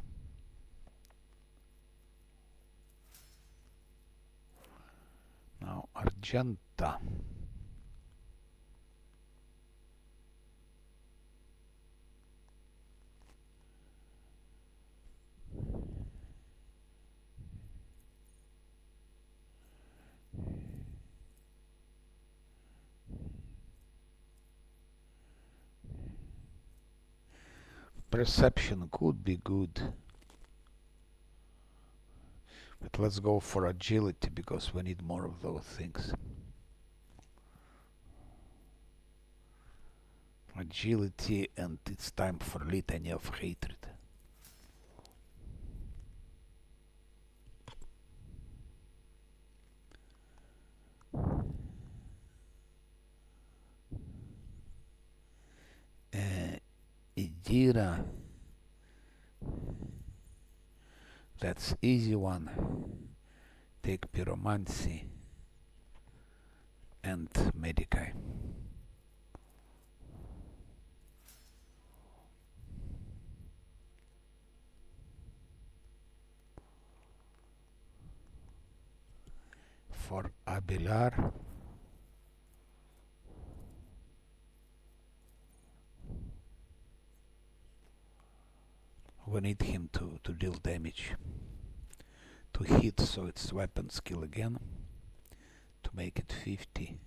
Now Argenta. Perception could be good. But let's go for agility because we need more of those things. Agility, and it's time for Litany of Hatred. Idira. That's easy one. Take Pyromancy and Medicae. For Abilar, we need him to deal damage. To hit, so it's weapon skill again. To make it 50.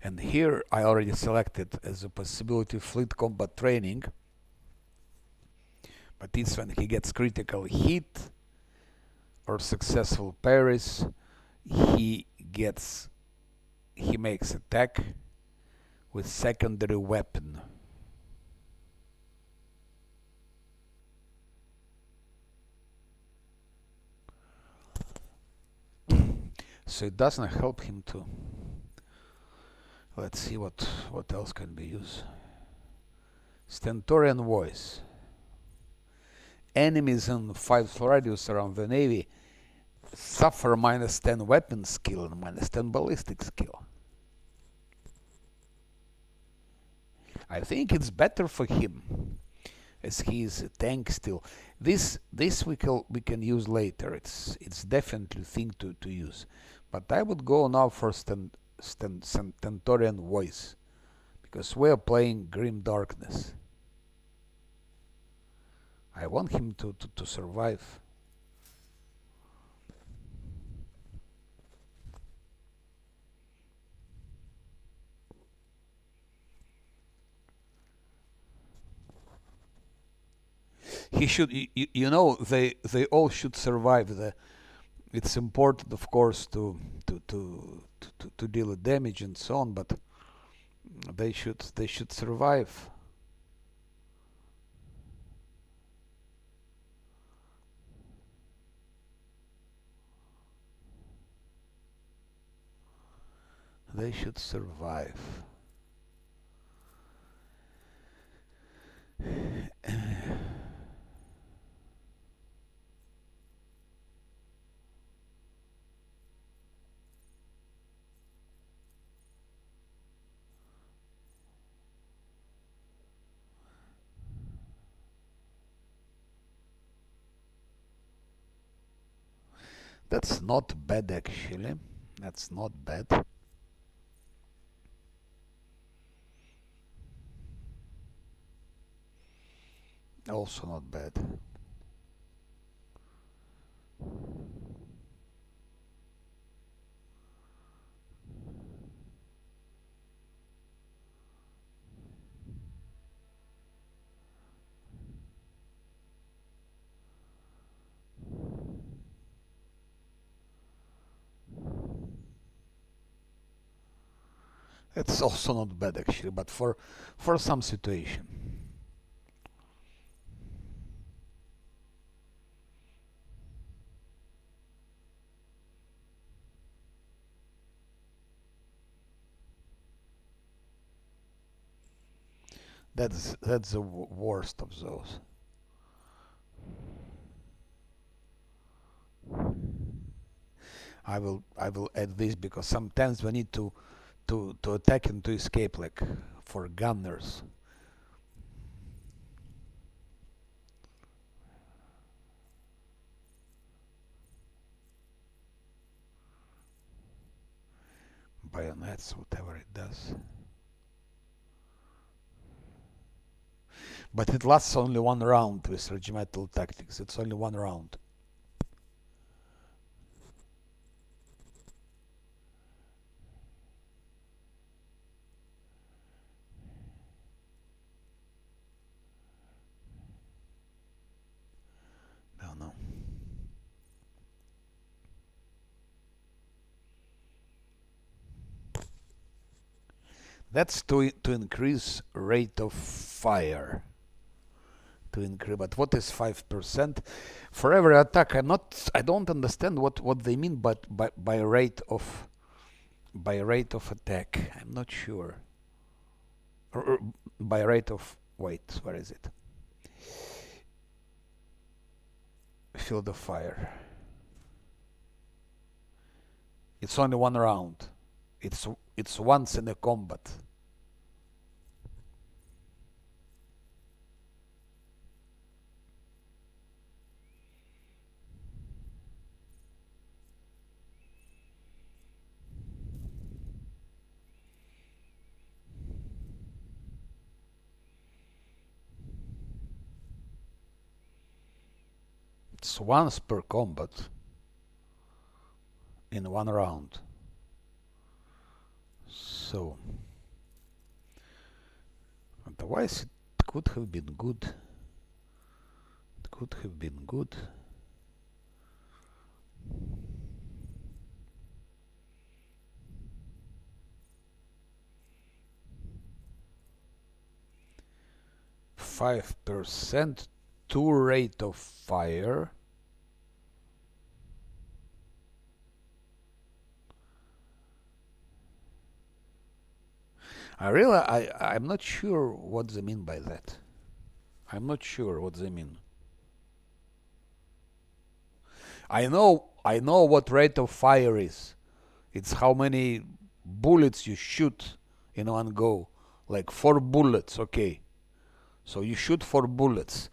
And here I already selected as a possibility fleet combat training. But it's when he gets critical hit or successful parries, he makes attack with secondary weapon. So it doesn't help him to. Let's see what else can be used. Stentorian voice. Enemies in 5 radius around the navy suffer -10 weapon skill and -10 ballistic skill. I think it's better for him, as he is a tank still. This we can use later. It's definitely thing to use. But I would go now for Stentorian voice, because we are playing Grim Darkness. I want him to survive. He should. You know, they all should survive. It's important, of course, to deal with damage and so on, but they should survive. They should survive. That's not bad, actually. That's not bad. Also not bad. It's also not bad, actually, but for some situation. That's the worst of those. I will add this because sometimes we need to attack and to escape, like for gunners. Bayonets, whatever it does. But it lasts only one round with regimental tactics. It's only one round. No, no. That's to increase rate of fire. To increase, but what is 5%? For every attack, I don't understand what they mean by rate of attack. I'm not sure. Or by rate of, wait, where is it? Field of fire. It's only one round. It's once in a combat. It's once per combat in one round. So otherwise it could have been good. It could have been good. %5 to rate of fire. I'm not sure what they mean by that. I'm not sure what they mean. I know what rate of fire is. It's how many bullets you shoot in one go. Like 4 bullets, okay. So you shoot 4 bullets.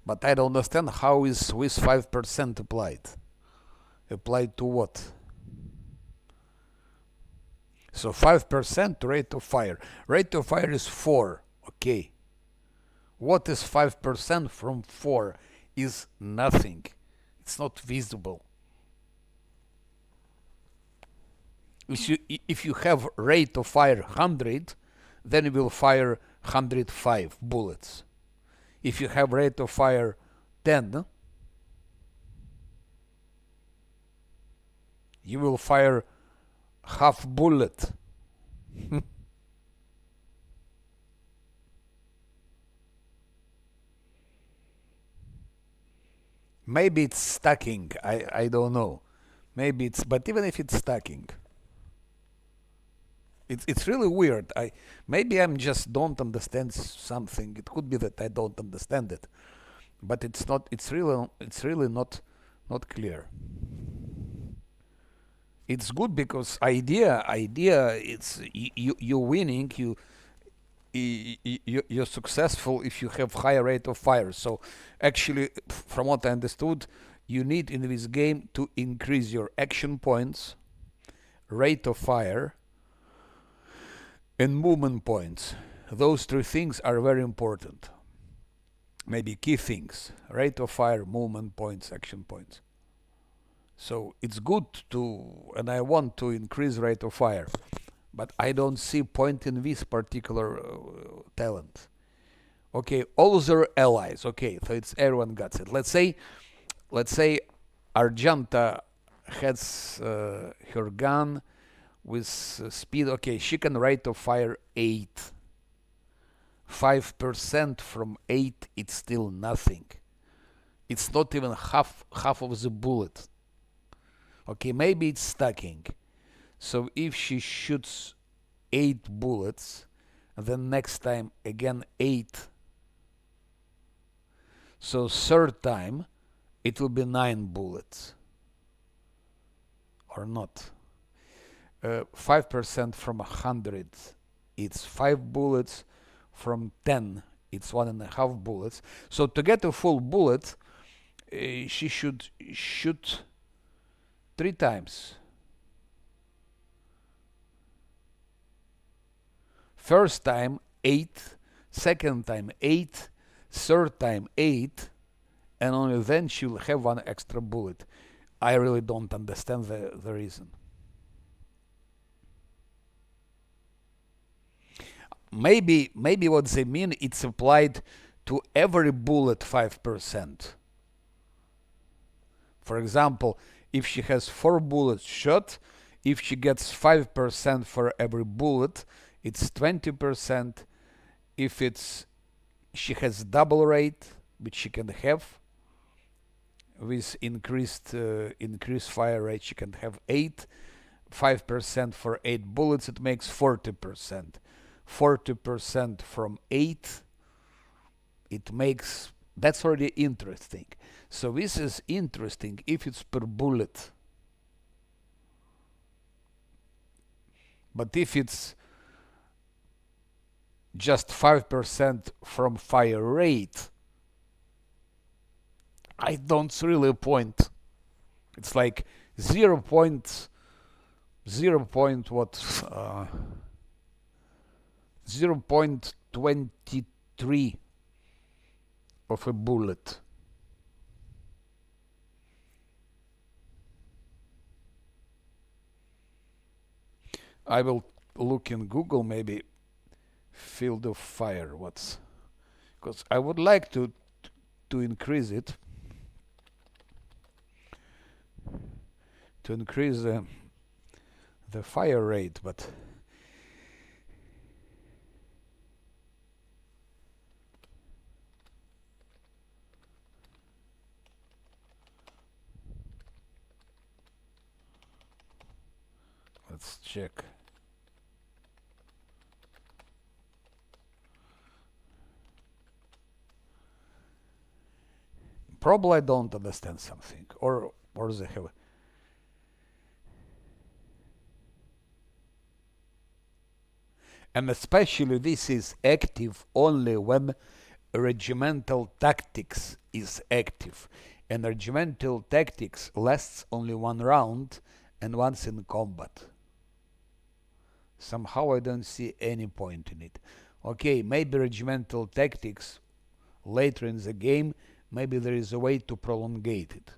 But I don't understand how is with 5% applied. Applied to what? So 5% rate of fire. Rate of fire is 4, okay. What is 5% from 4? Is nothing. It's not visible. If you have rate of fire 100, then you will fire 105 bullets. If you have rate of fire 10, you will fire half bullet. Maybe it's stacking. I don't know. Maybe it's, but even if it's stacking, it's really weird. Maybe I'm just don't understand something. It could be that I don't understand it, but it's not. It's really not clear. It's good because idea. It's you're winning. You're successful if you have higher rate of fire. So actually, from what I understood, you need in this game to increase your action points, rate of fire, and movement points. Those three things are very important. Maybe key things: rate of fire, movement points, action points. So it's good to, and I want to increase rate of fire, but I don't see point in this particular talent. Okay, all their allies. Okay, so it's everyone gets it. Let's say Argenta has her gun with speed. Okay, she can rate of fire 8. 5% from 8, it's still nothing. It's not even half of the bullet. Okay, maybe it's stacking. So if she shoots 8 bullets, then next time again 8. So third time it will be 9 bullets. Or not. 5% from 100, it's 5 bullets. From 10, it's 1.5 bullets. So to get a full bullet, she should shoot 3 times. First time 8, second time 8, third time 8, and only then she will have 1 extra bullet. I really don't understand the reason. Maybe what they mean, it's applied to every bullet 5%. For example, if she has 4 bullets shot, if she gets 5% for every bullet, it's 20%. If she has double rate, which she can have with increased fire rate, she can have 8. 5% for 8 bullets, it makes 40%. 40% from 8, it makes, that's already interesting. So this is interesting if it's per bullet. But if it's just 5% from fire rate, I don't see really a point. It's like 0. 0.23 of a bullet. I will look in Google, maybe field of fire. Because I would like to increase it, to increase the fire rate, but let's check. Probably I don't understand something, or they have. And especially this is active only when regimental tactics is active. And regimental tactics lasts only 1 round and once in combat. Somehow I don't see any point in it. Okay, maybe regimental tactics later in the game, maybe there is a way to prolongate it.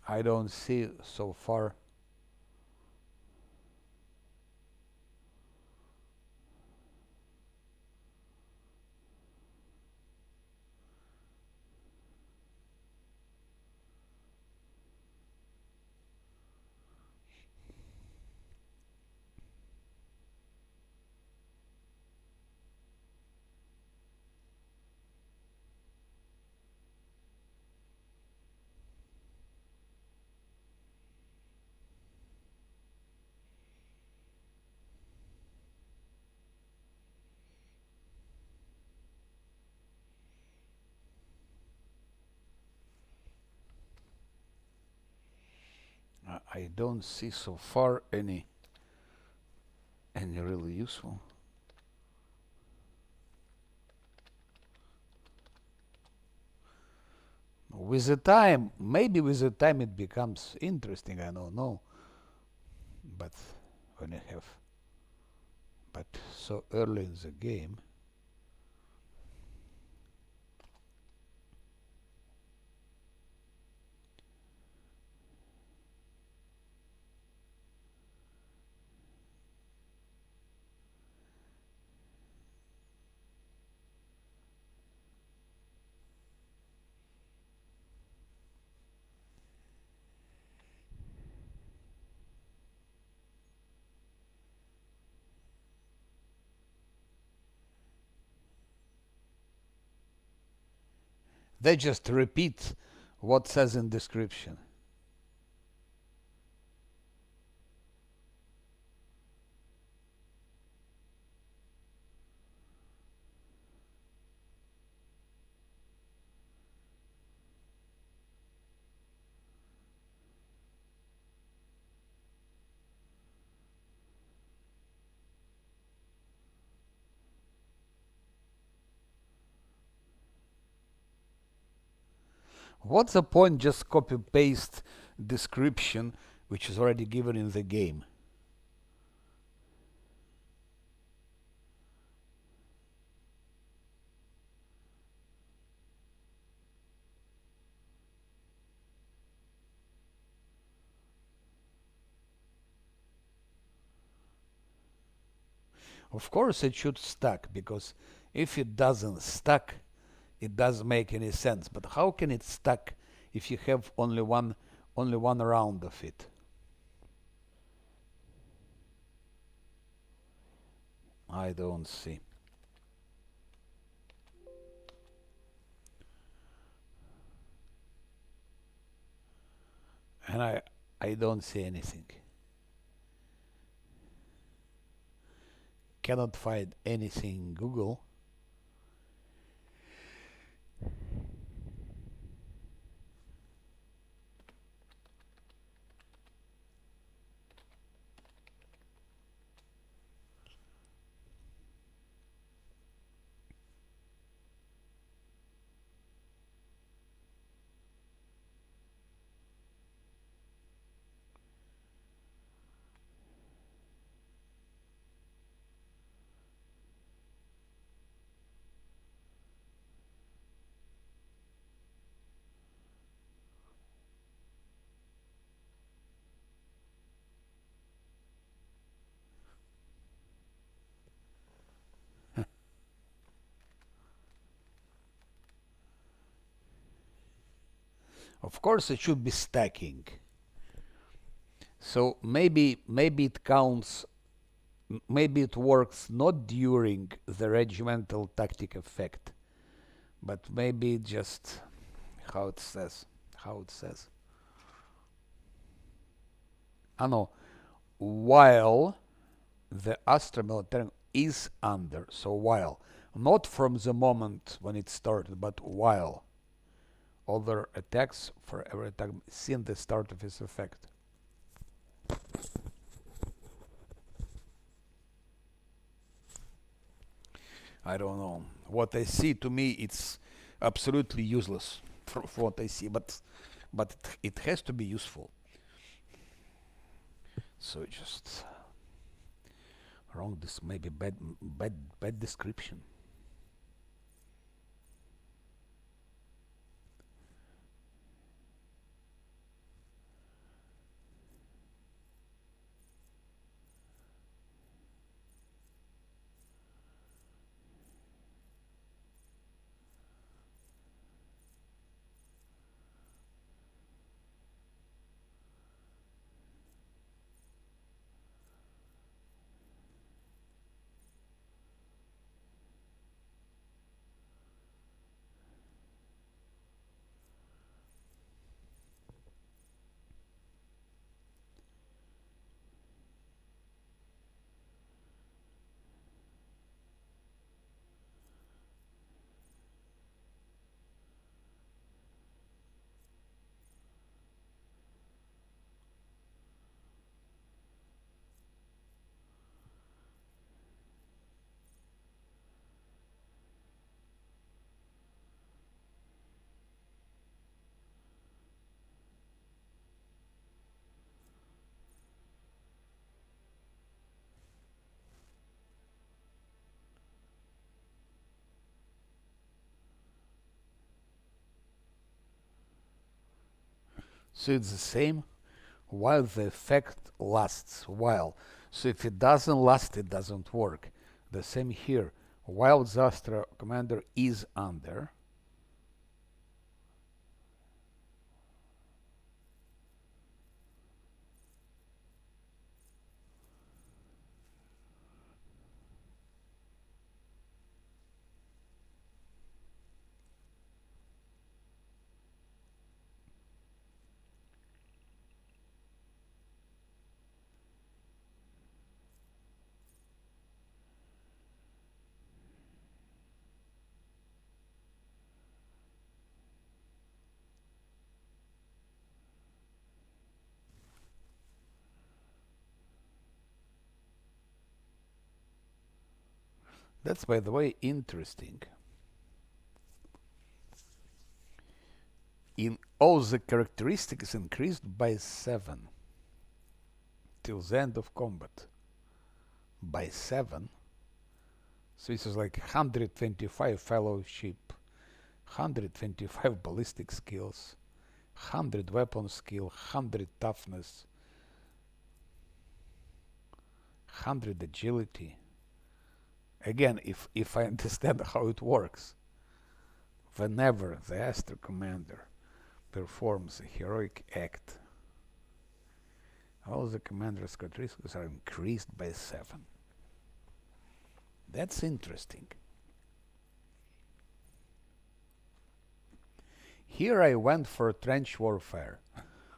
I don't see so far. I don't see so far any really useful. With the time, maybe with the time it becomes interesting. I don't know, but when you have, but so early in the game. They just repeat what says in description. What's the point just copy paste description which is already given in the game? Of course it should stack, because if it doesn't stack, it doesn't make any sense. But how can it stack if you have only one round of it? I don't see. And I don't see anything. Cannot find anything in Google. Of course it should be stacking. So maybe it counts, maybe it works not during the regimental tactic effect, but maybe just how it says. No, while the Astra military is under. So while, not from the moment when it started, but while other attacks for every attack since the start of its effect. I don't know. What I see, to me, it's absolutely useless for what I see, but it has to be useful. So just wrong. This maybe bad description. So it's the same while the effect lasts. While. So if it doesn't last, it doesn't work. The same here. While the Astra commander is under, that's by the way interesting. In all the characteristics increased by 7 till the end of combat. By 7. So this is like 125 fellowship, 125 ballistic skills, 100 weapon skill, 100 toughness, 100 agility. Again, if I understand how it works, whenever the Astra commander performs a heroic act, all the commander's characteristics are increased by 7. That's interesting. Here I went for trench warfare,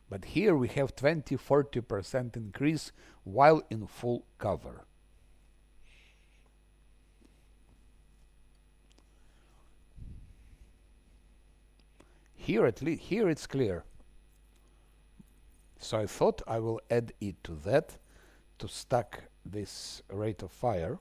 but here we have 20-40% increase while in full cover. Here at least, here it's clear. So I thought I will add it to that to stack this rate of fire.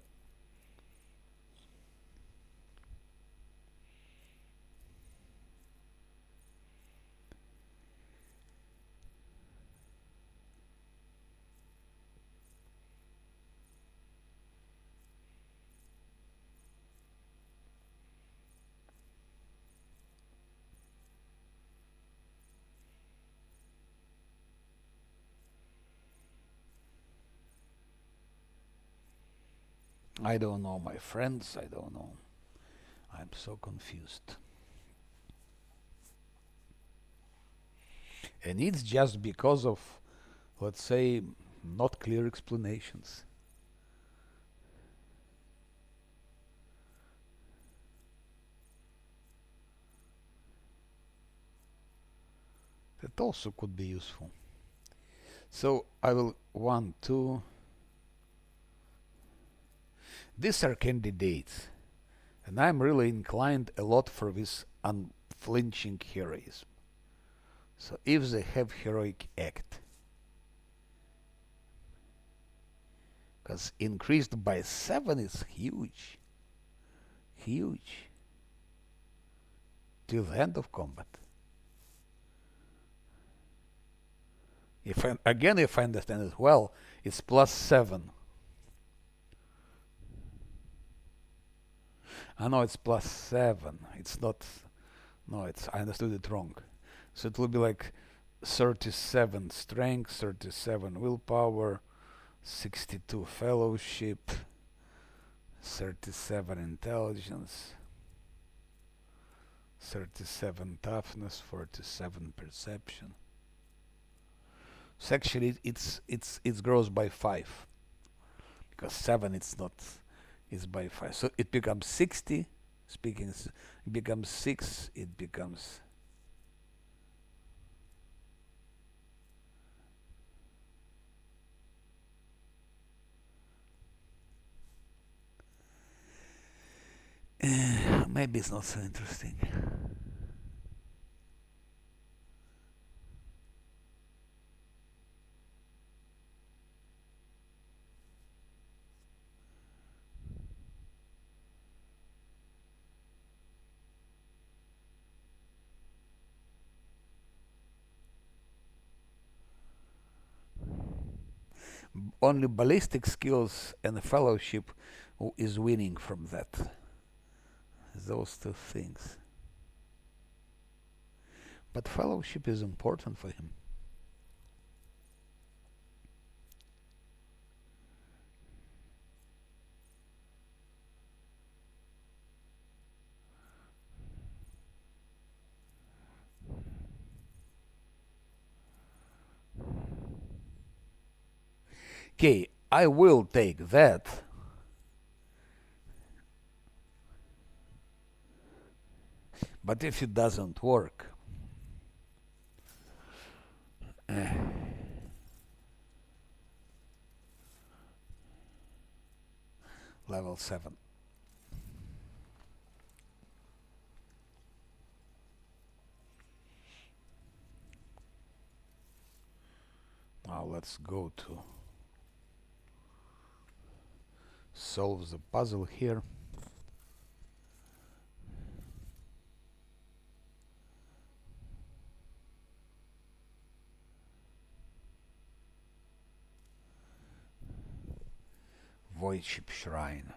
I don't know, my friends, I don't know. I'm so confused. And it's just because of, let's say, not clear explanations. That also could be useful. So I will 1, 2. These are candidates, and I'm really inclined a lot for this unflinching heroism. So if they have heroic act, because increased by 7 is huge, huge, till the end of combat. If I understand it well, it's plus 7. I know it's plus 7. It's not. No, I understood it wrong. So it will be like 37 strength, 37 willpower, 62 fellowship, 37 intelligence, 37 toughness, 47 perception. So actually it grows by 5, because 7 it's not, it's by 5. So it becomes 60. It becomes 6. It becomes maybe it's not so interesting. Only ballistic skills and fellowship is winning from that. Those two things. But fellowship is important for him. Okay, I will take that. But if it doesn't work, level 7. Now let's go to solve the puzzle here. Void Ship Shrine.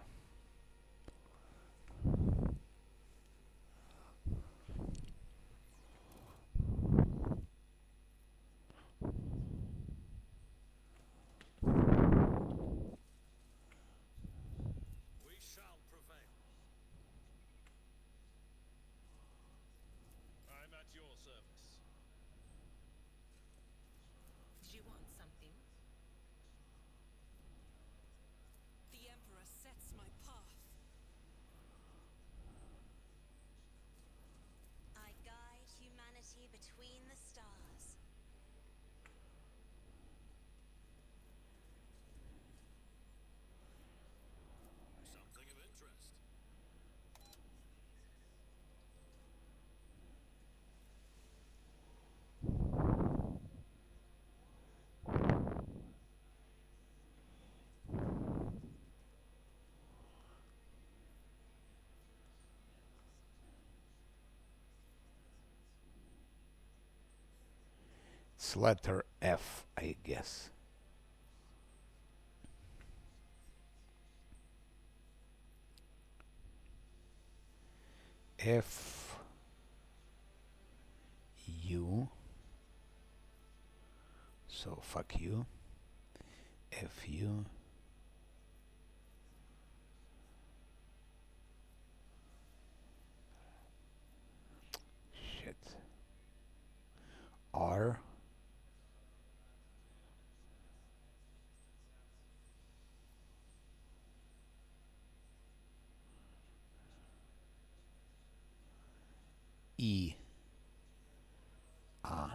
We shall prevail. I'm at your service. Did you want something? The Emperor sets my path. I guide humanity between the stars. Something of interest. It's letter F, I guess. F U. So fuck you. F U. Shit. R. E. A.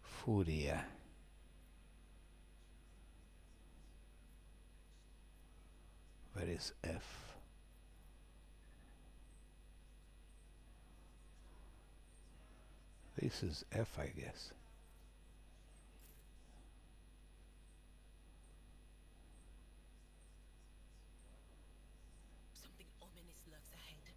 Furia. Where is F? This is F, I guess. Something ominous lurks ahead.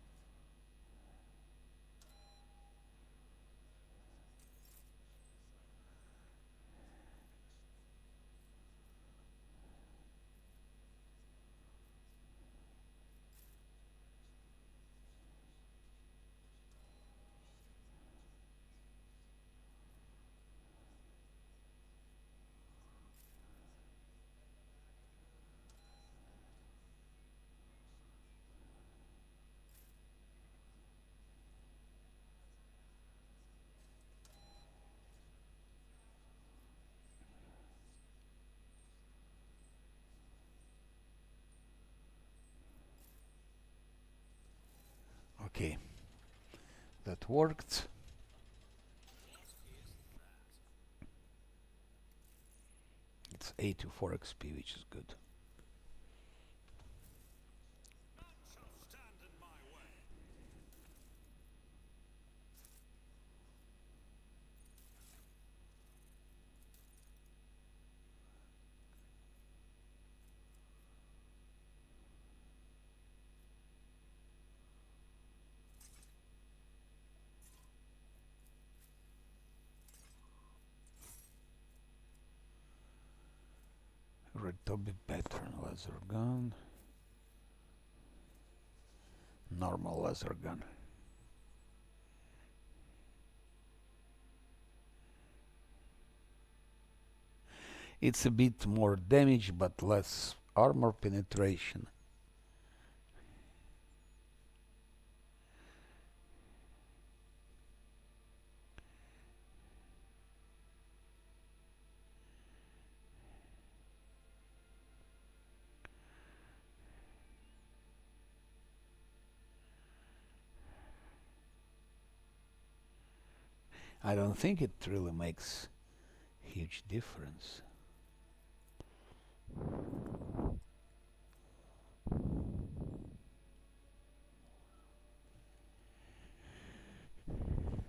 Okay. That worked. It's 84 XP, which is good. None shall stand in my way. Red Toby pattern laser gun. Normal laser gun. It's a bit more damage but less armor penetration. I don't think it really makes huge difference.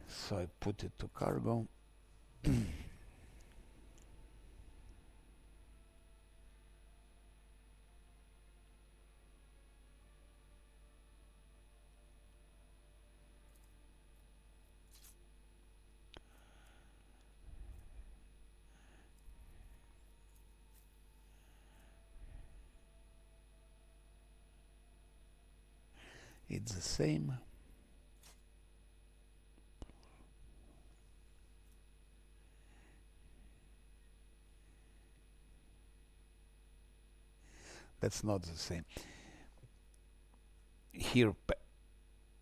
So I put it to cargo. It's the same. That's not the same. Here,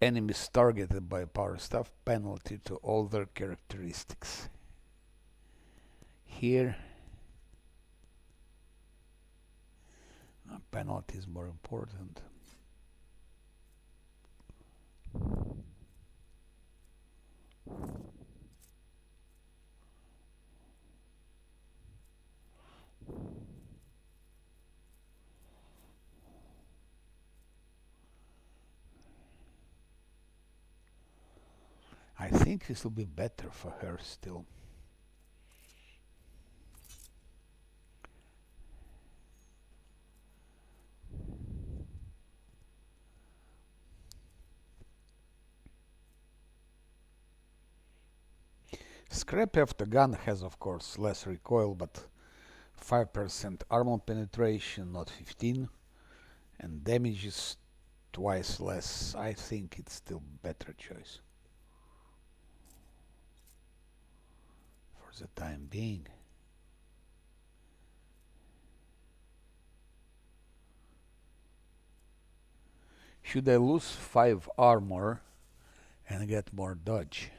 enemies targeted by power staff penalty to all their characteristics. Here, penalty is more important. I think this will be better for her still. Scrappy of the gun has, of course, less recoil, but 5% armor penetration, not 15, and damage is twice less. I think it's still better choice for the time being. Should I lose 5 armor and get more dodge?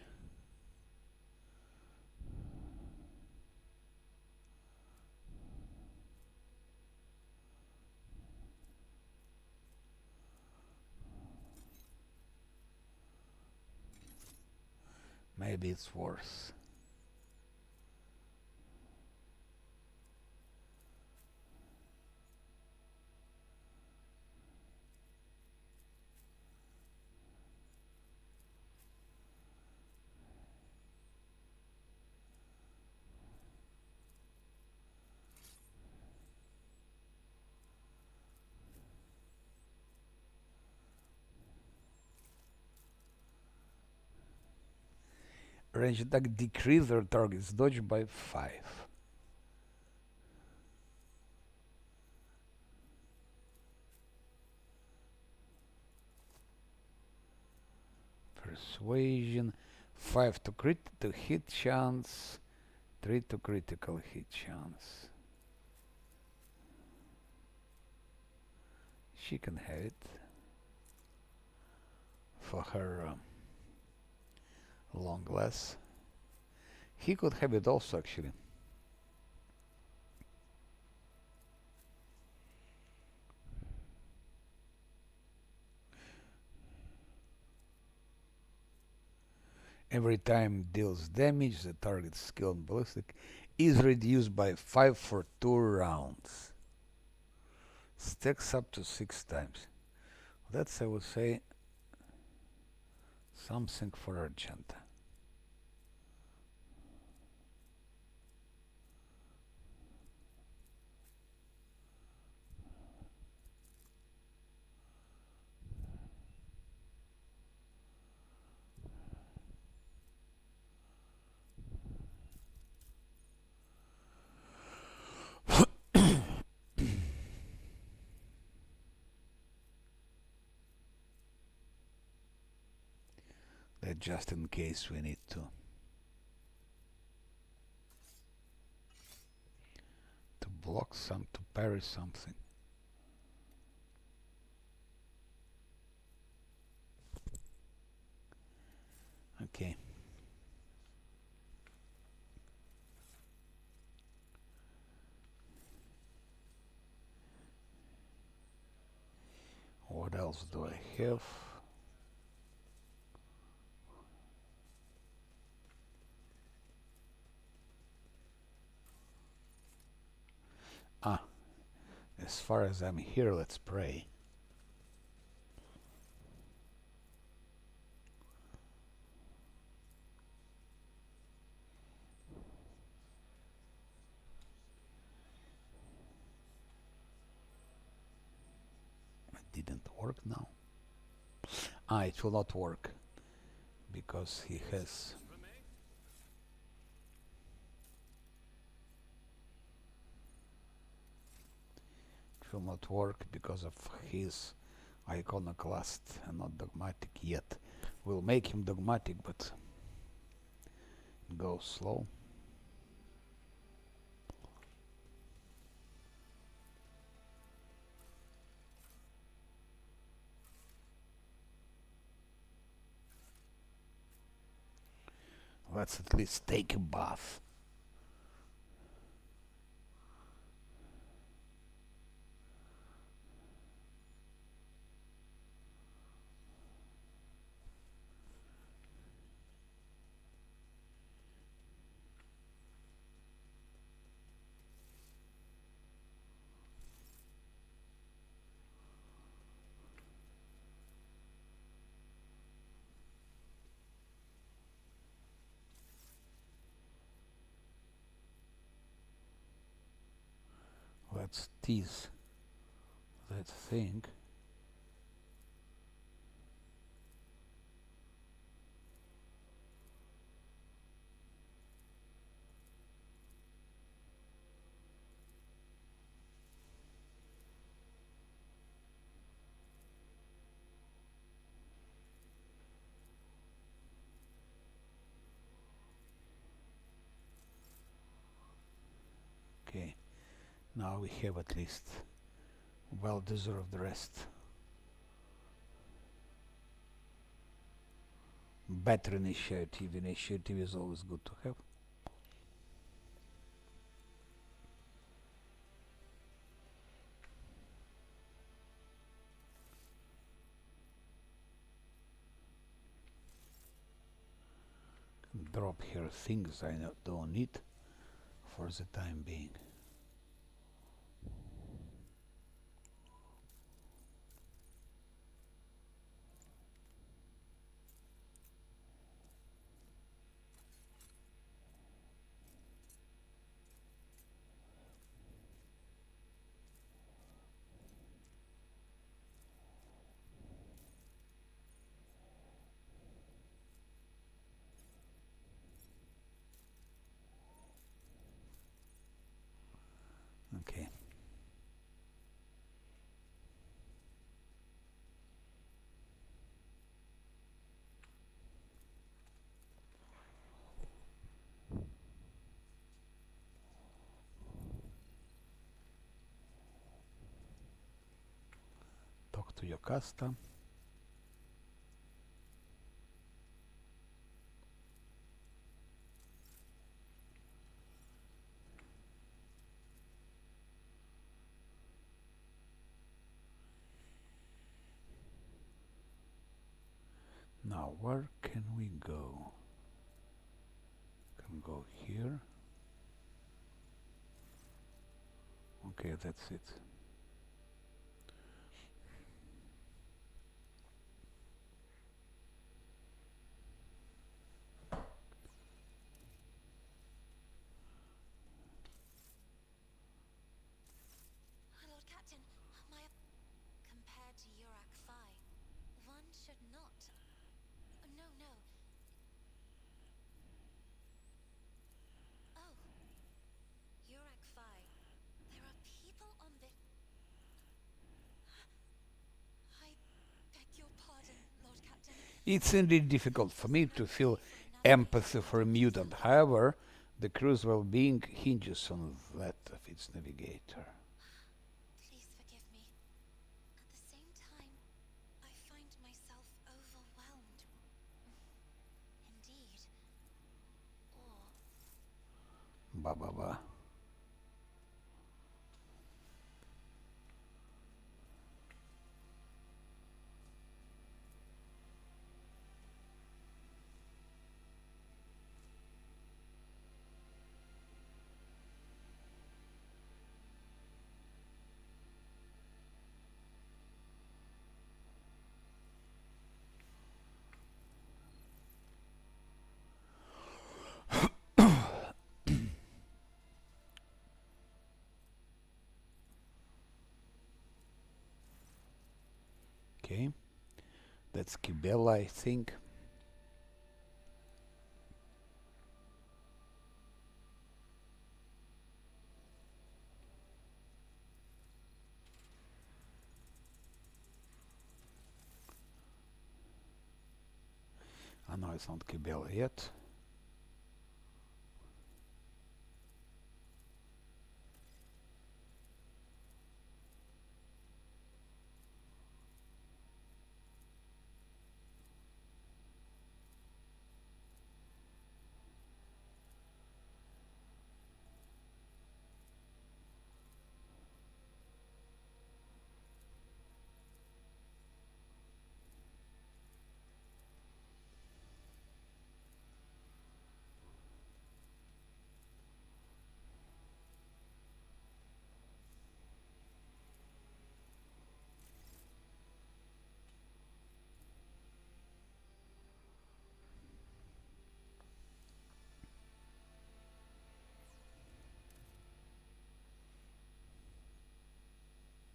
Maybe it's worse. Range attack decrease their target's dodge by 5. Persuasion, 5 to hit chance, 3 to critical hit chance. She can have it for her long glass. He could have it also, actually. Every time deals damage, the target's skill and ballistic is reduced by 5 for 2 rounds. Stacks up to 6 times. That's, I would say, something for Argenta. That just in case we need to block to parry something. Okay. What else do I have? Ah, as far as I'm here, let's pray. It didn't work now. Ah, it will not work because he has. It will not work because of his iconoclast and not dogmatic yet. We'll make him dogmatic, but it goes slow. Let's at least take a bath. Let's tease that thing. Okay, now we have at least well-deserved rest. Better initiative. Initiative is always good to have. Drop here things I don't need for the time being. Okay. Talk to your custom. Now, where can we go? Can go here. Okay, that's it. Lord Captain, my compared to Yurak Phi, one should not. No, no. Oh, Yurak Phi. There are people on this. I beg your pardon, Lord Captain. It's indeed difficult for me to feel empathy for a mutant. However, the crew's well-being hinges on that of its navigator. Please forgive me. At the same time, I find myself overwhelmed. Indeed. Or Ba ba ba. That's Kibella, I think. Oh no, it's not Kibella yet.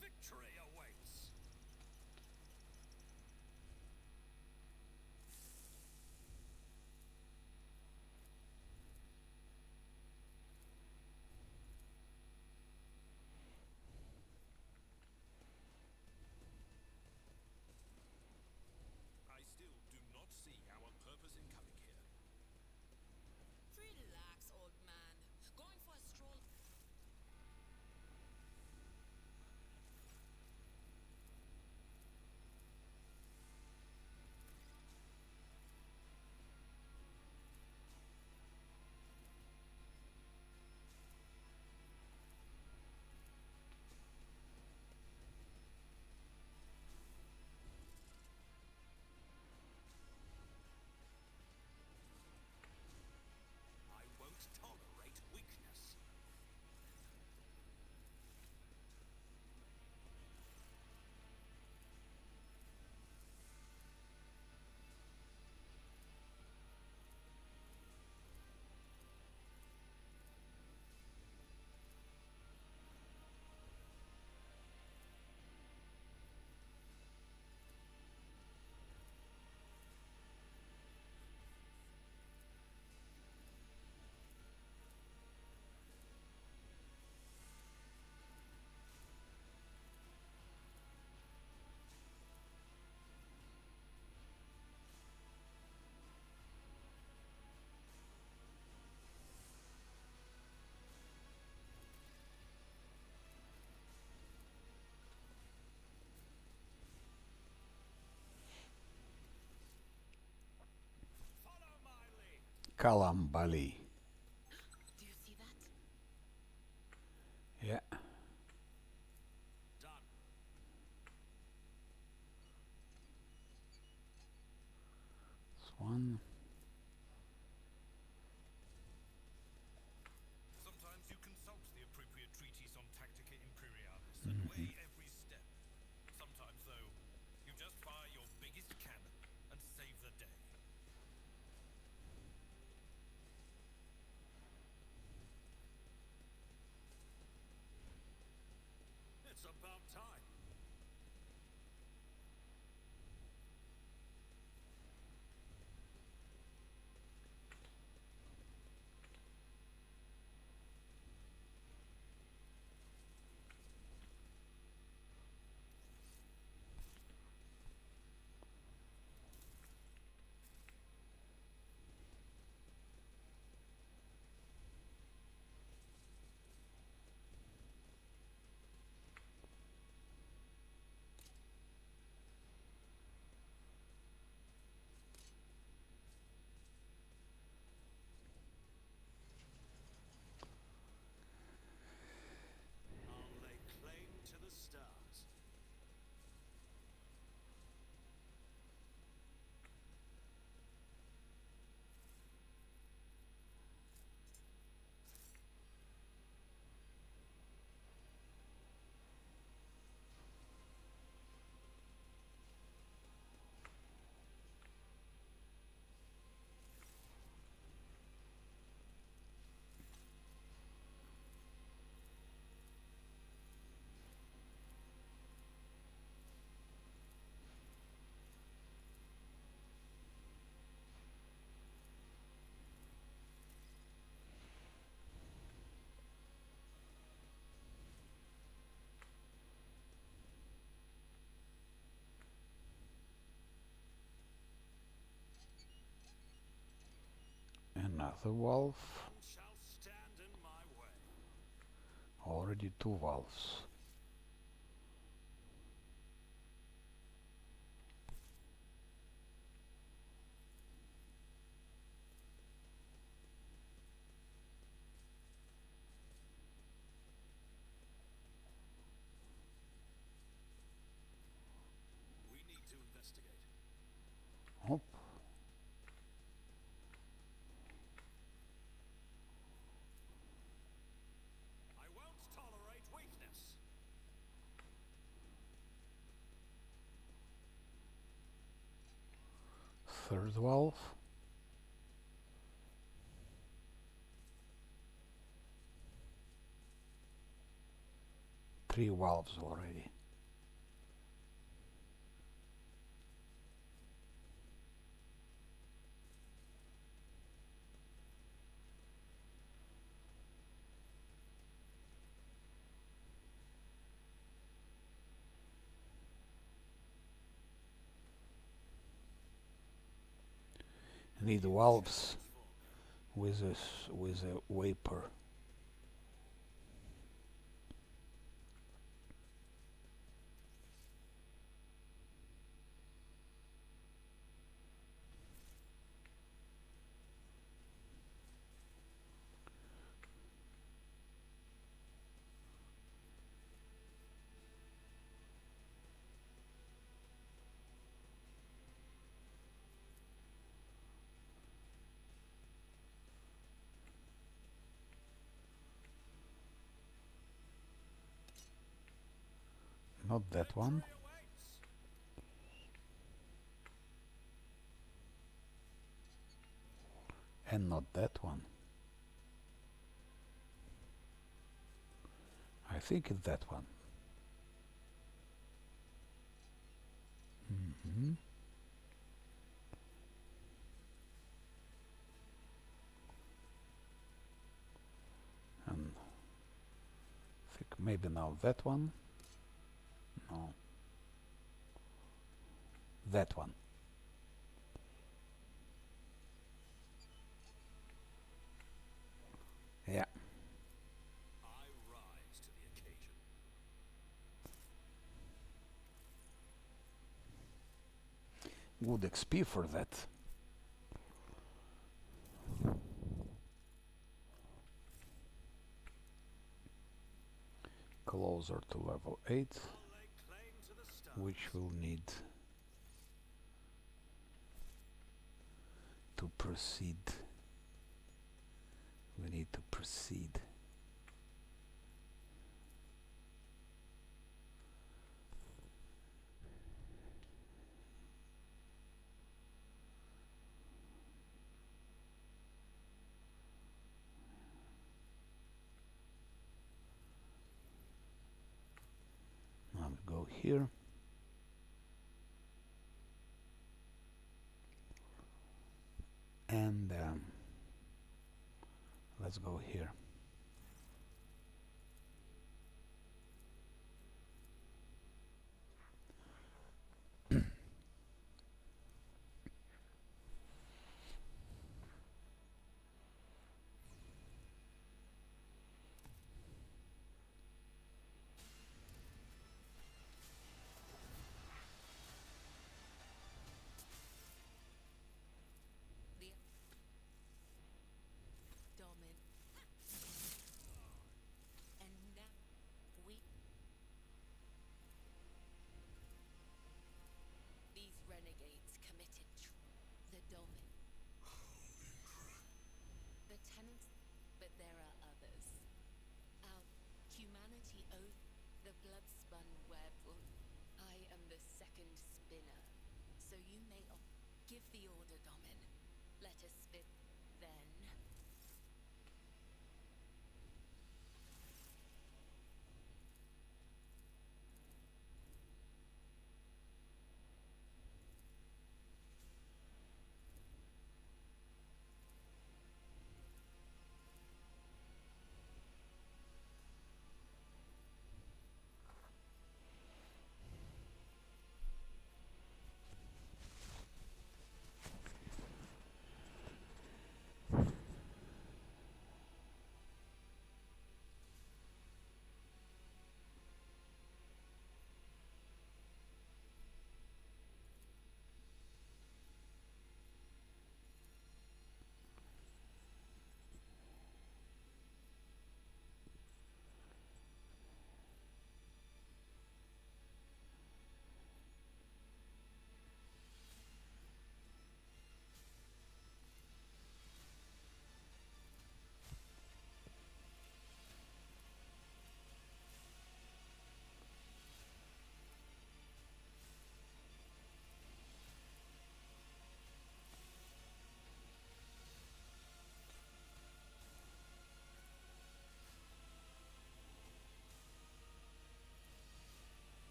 Victory awaits. I still do not see our purpose in coming here. Relax, old man. Going for a stroll. I won't tolerate weakness. Follow my lead. Kalambali. Do you see that? Yeah. Done. This one. Sometimes you consult the appropriate treatise on Tactica Imperialis and weigh every step. Sometimes, though, you just fire your biggest cannon and save the day. It's about time. Another valve. None shall stand in my way. Already 2 valves. We need to investigate. Hop. I won't tolerate weakness. Third valve. Three valves already. Need valves with a vapor. Not that one. Victory awaits. And not that one. I think it's that one. And I think maybe now that one. No. That one. Yeah. I rise to the occasion. Good XP for that. Closer to level 8, I'll lay claim to the stars. which will need to proceed. We need to proceed. Now we go here. And let's go here. The Domin. And now we. These renegades committed the Domin. The tenants, but there are others. Our humanity oath, the blood-spun web will. I am the second spinner, so you may give the order, Domin. Let us spit then.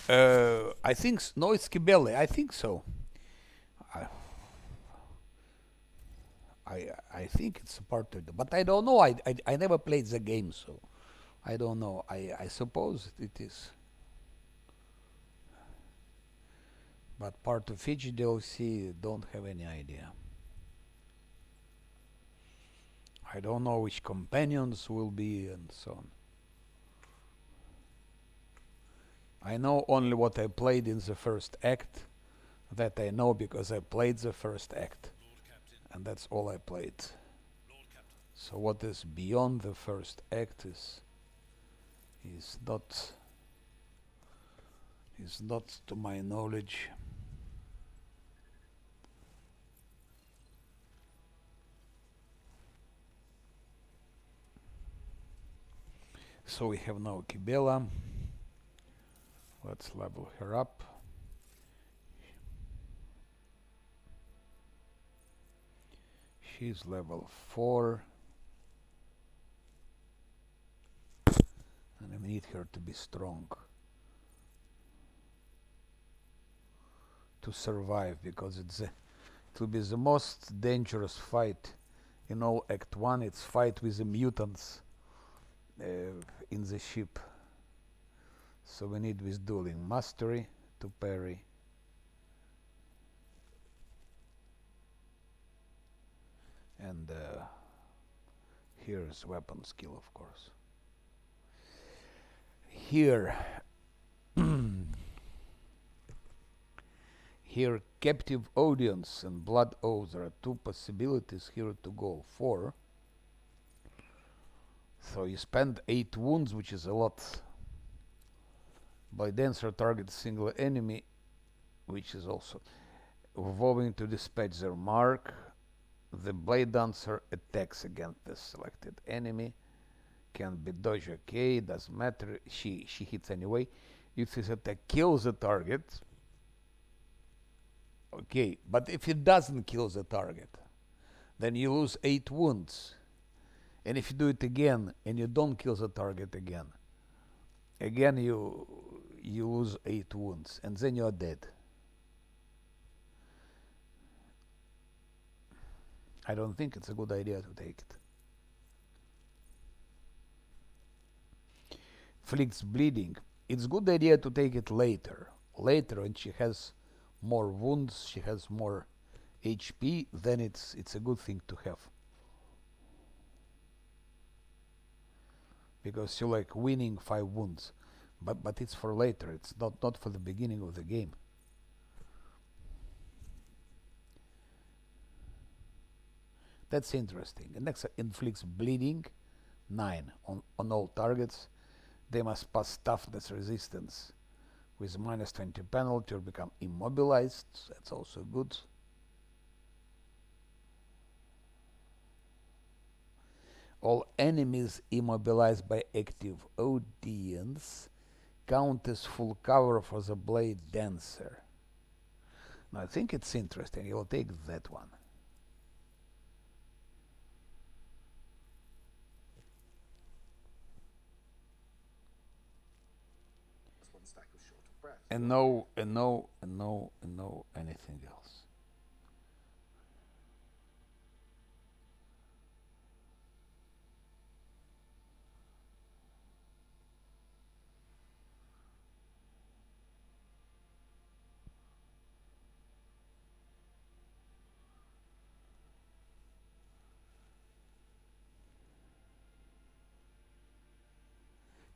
I think no, it's Kibele. I think so. I, I think it's a part of the, but I don't know. I never played the game, so I don't know. I suppose it is, but part of each DLC, don't have any idea. I don't know which companions will be and so on. I know only what I played in the first act. That I know because I played the first act, Lord Captain, and that's all I played. Lord Captain. So what is beyond the first act is not to my knowledge. So we have now Kibela. Let's level her up. She's level 4. And I need her to be strong to survive, because it will be the most dangerous fight in all Act 1. It's fight with the mutants in the ship. So we need with dueling mastery to parry. And here's weapon skill, of course. Here, here captive audience and blood oath. There are two possibilities here to go for. So you spend 8 wounds, which is a lot. By dancer target single enemy, which is also vowing to dispatch their mark. The blade dancer attacks against the selected enemy. Can be dodge, okay, doesn't matter. She hits anyway. If this attack kills the target, okay, but if it doesn't kill the target, then you lose 8 wounds. And if you do it again and you don't kill the target again you lose 8 wounds and then you're dead. I don't think it's a good idea to take it. Flicks bleeding. It's a good idea to take it later. Later, when she has more wounds, she has more HP, then it's a good thing to have. Because you like winning 5 wounds. But it's for later, it's not for the beginning of the game. That's interesting. And next inflicts bleeding 9 on all targets. They must pass toughness resistance with minus 20 penalty or become immobilized. That's also good. All enemies immobilized by active audience count as full cover for the blade dancer. Now I think it's interesting. You'll take that one. And no anything else.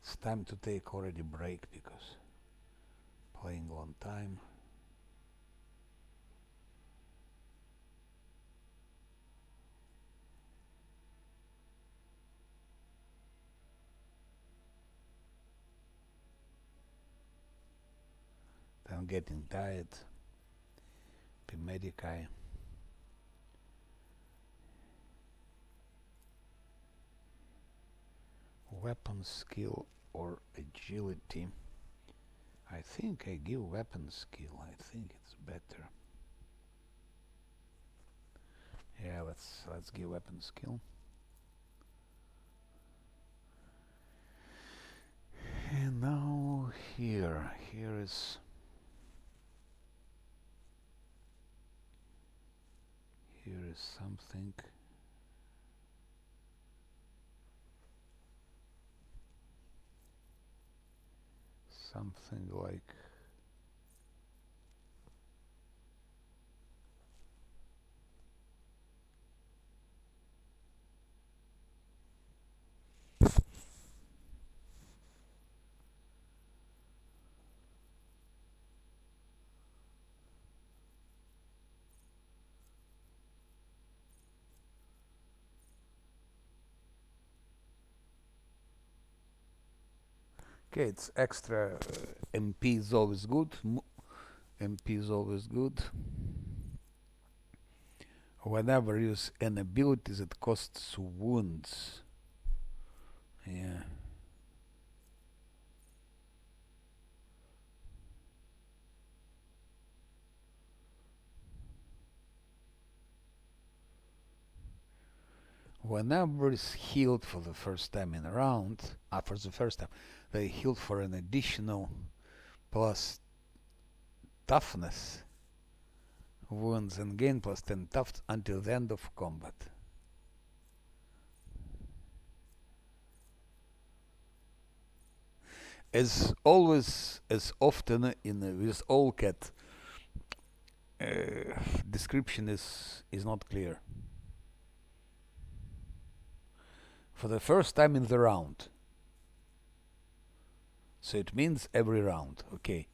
It's time to take already break because playing long time. I'm getting tired. Medicae. Weapon skill or agility. I think I give weapon skill. I think it's better. Yeah, let's give weapon skill. And now here is something. Something like okay, it's extra. MP is always good. MP is always good. Whenever you use an ability that costs wounds. Yeah. Whenever is healed for the first time in a round, for the first time, they healed for an additional plus toughness wounds and gain plus 10 tough until the end of combat. As always, as often in with all cat, description is not clear. For the first time in the round, so it means every round. Okay.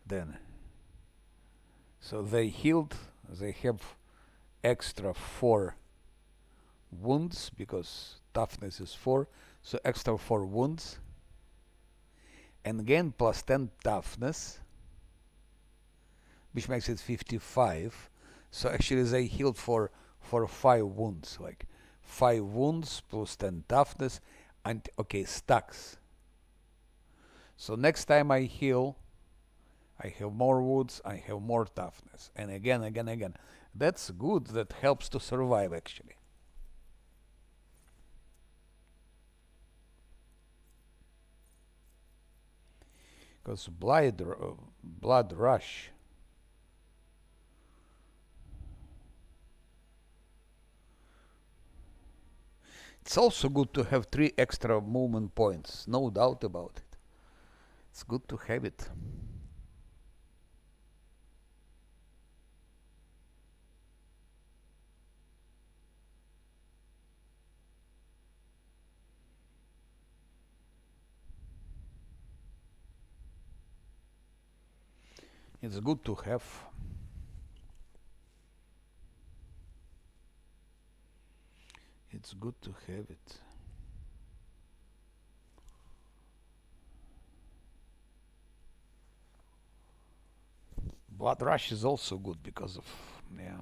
Then, so they healed. They have extra 4 wounds because toughness is 4, so extra 4 wounds, and gain plus 10 toughness, which makes it 55. So actually they healed for 5 wounds, like 5 wounds plus 10 toughness, and okay, stacks. So next time I heal, I have more wounds, I have more toughness, and again. That's good. That helps to survive actually. Because blood rush. It's also good to have 3 extra movement points, no doubt about it. It's good to have it. It's good to have. It's good to have it. Blood rush is also good because of, yeah.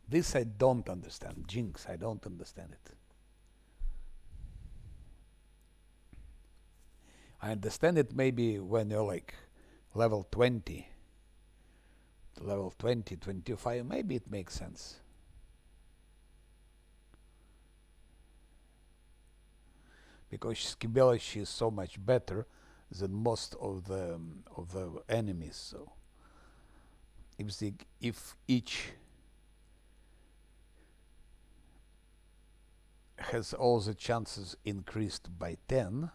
This I don't understand. Jinx, I don't understand it. I understand it maybe when you're like level 20, level 20, 25, maybe it makes sense. Because Skibella, she is so much better than most of the enemies. So if each has all the chances increased by 10,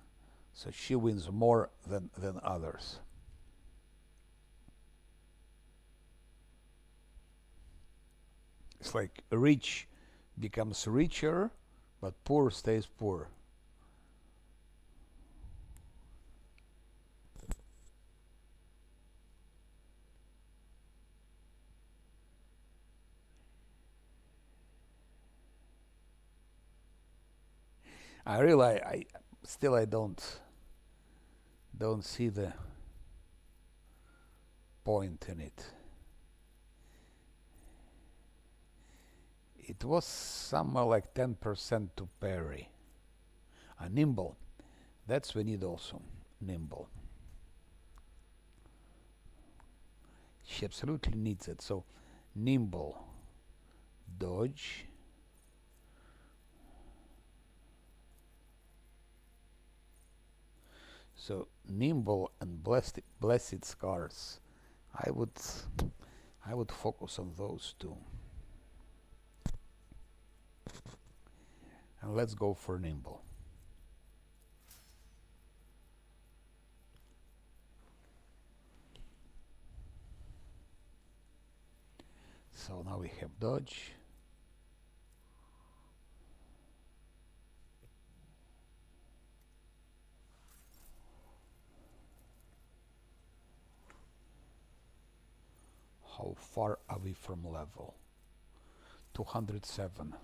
so she wins more than others. It's like rich becomes richer, but poor stays poor. I realize I don't see the point in it. It was somewhere like 10% to parry. A nimble. That's we need also. Nimble. She absolutely needs it. So nimble, dodge. So nimble and blessed scars. I would focus on those two. And let's go for nimble. So now we have dodge. How far are we from level? 207.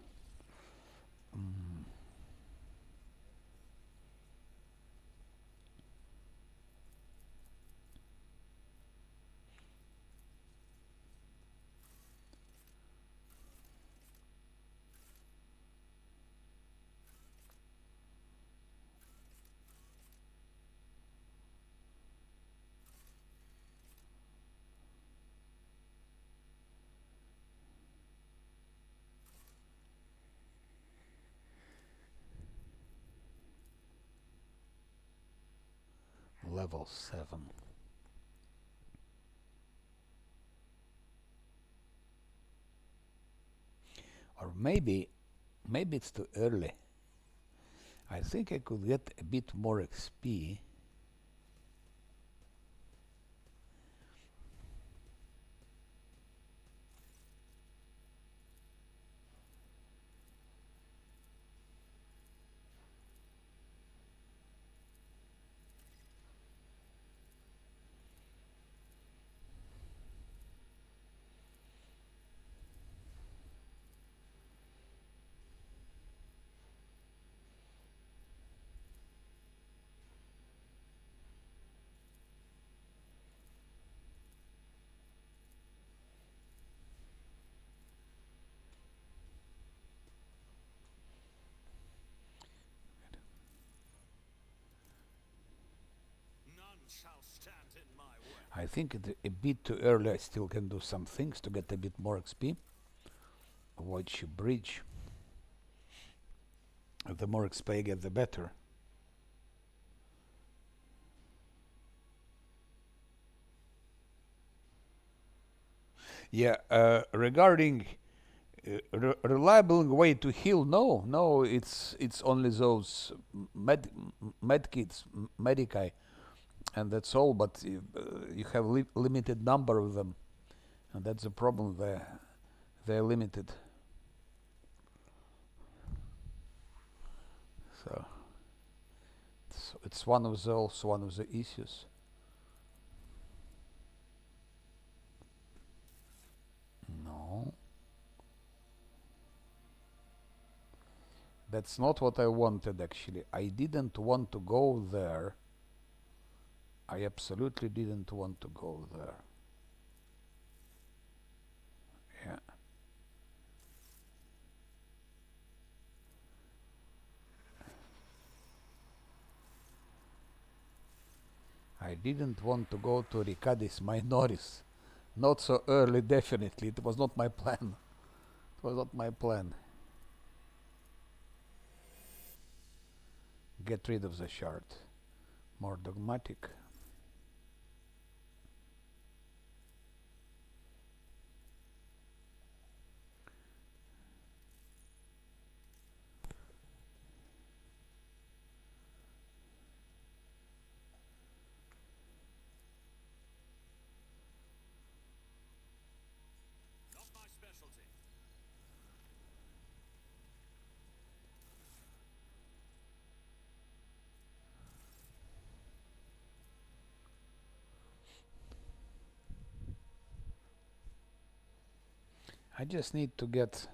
Level 7. Or maybe it's too early. I think I could get a bit more XP. None shall stand in my way. I think it's a bit too early. I still can do some things to get a bit more XP. Avoid your bridge. The more XP I get, the better. Yeah, regarding reliable way to heal, no, it's only those medkits, medici, and that's all. But you have limited number of them, and that's the problem. They're limited. So it's one of the issues. No, that's not what I wanted actually. I didn't want to go there. I absolutely didn't want to go there. Yeah. I didn't want to go to Ricadis Minoris. Not so early, definitely. It was not my plan. It was not my plan. Get rid of the shard. More dogmatic. Not my specialty. I just need to get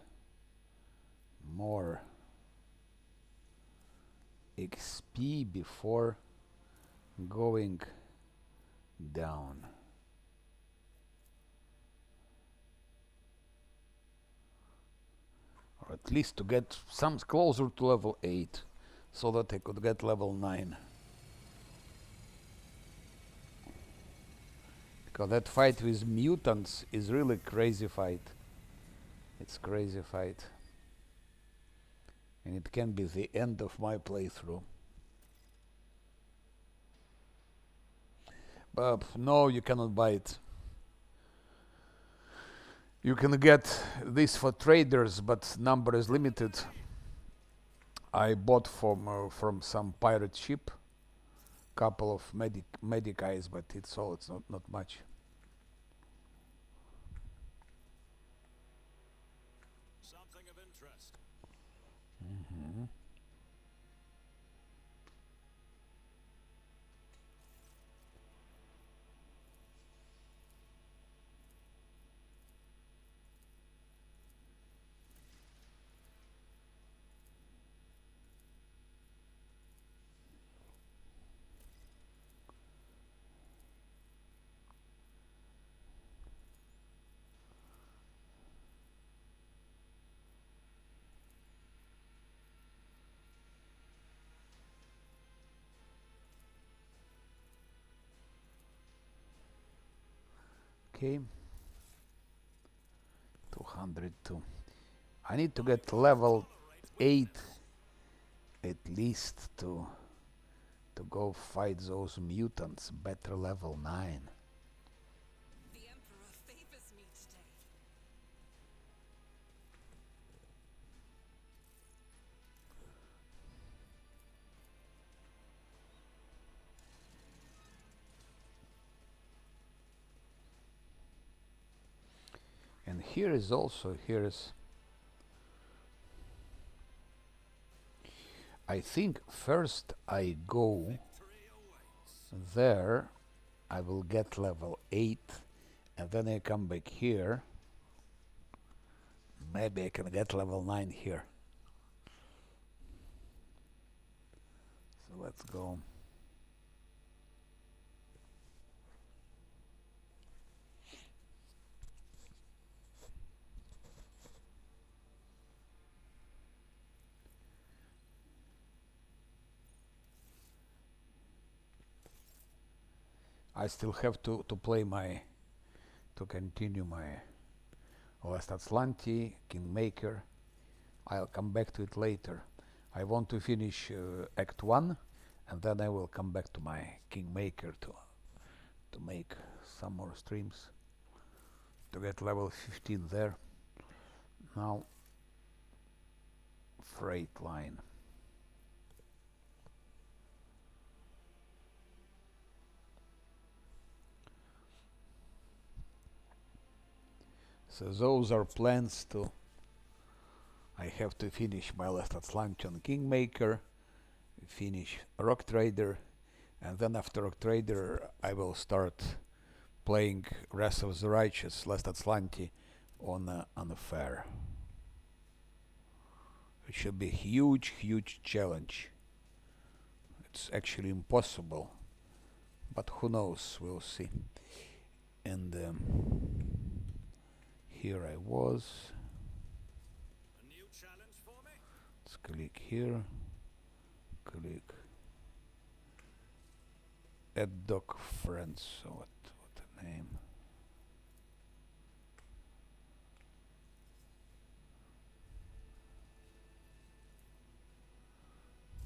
more XP before going down. Or at least to get some closer to level 8 so that I could get level 9. 'Cause that fight with mutants is really crazy fight. It's crazy fight. And it can be the end of my playthrough. But no, you cannot buy it. You can get this for traders, but number is limited. I bought from some pirate ship, couple of medic eyes, but it's all. It's not much. Something of interest. Okay. 202. I need to get level 8 at least to go fight those mutants. Better level 9. The Emperor favors me today. And here is I think first I go there, I will get level 8, and then I come back here. Maybe I can get level 9 here. So let's go. I still have to play to continue my Last Atlanti, Kingmaker. I'll come back to it later. I want to finish Act 1, and then I will come back to my Kingmaker to make some more streams, to get level 15 there. Now, Freight Line. So those are plans to. I have to finish my Last Atlantean Kingmaker, finish Rock Trader, and then after Rock Trader I will start playing Wrath of the Righteous, Last Atlanti on a fair. It should be a huge challenge. It's actually impossible, but who knows, we'll see. And here I was. A new challenge for me? Let's click here. Click. Add doc friends. So what a name?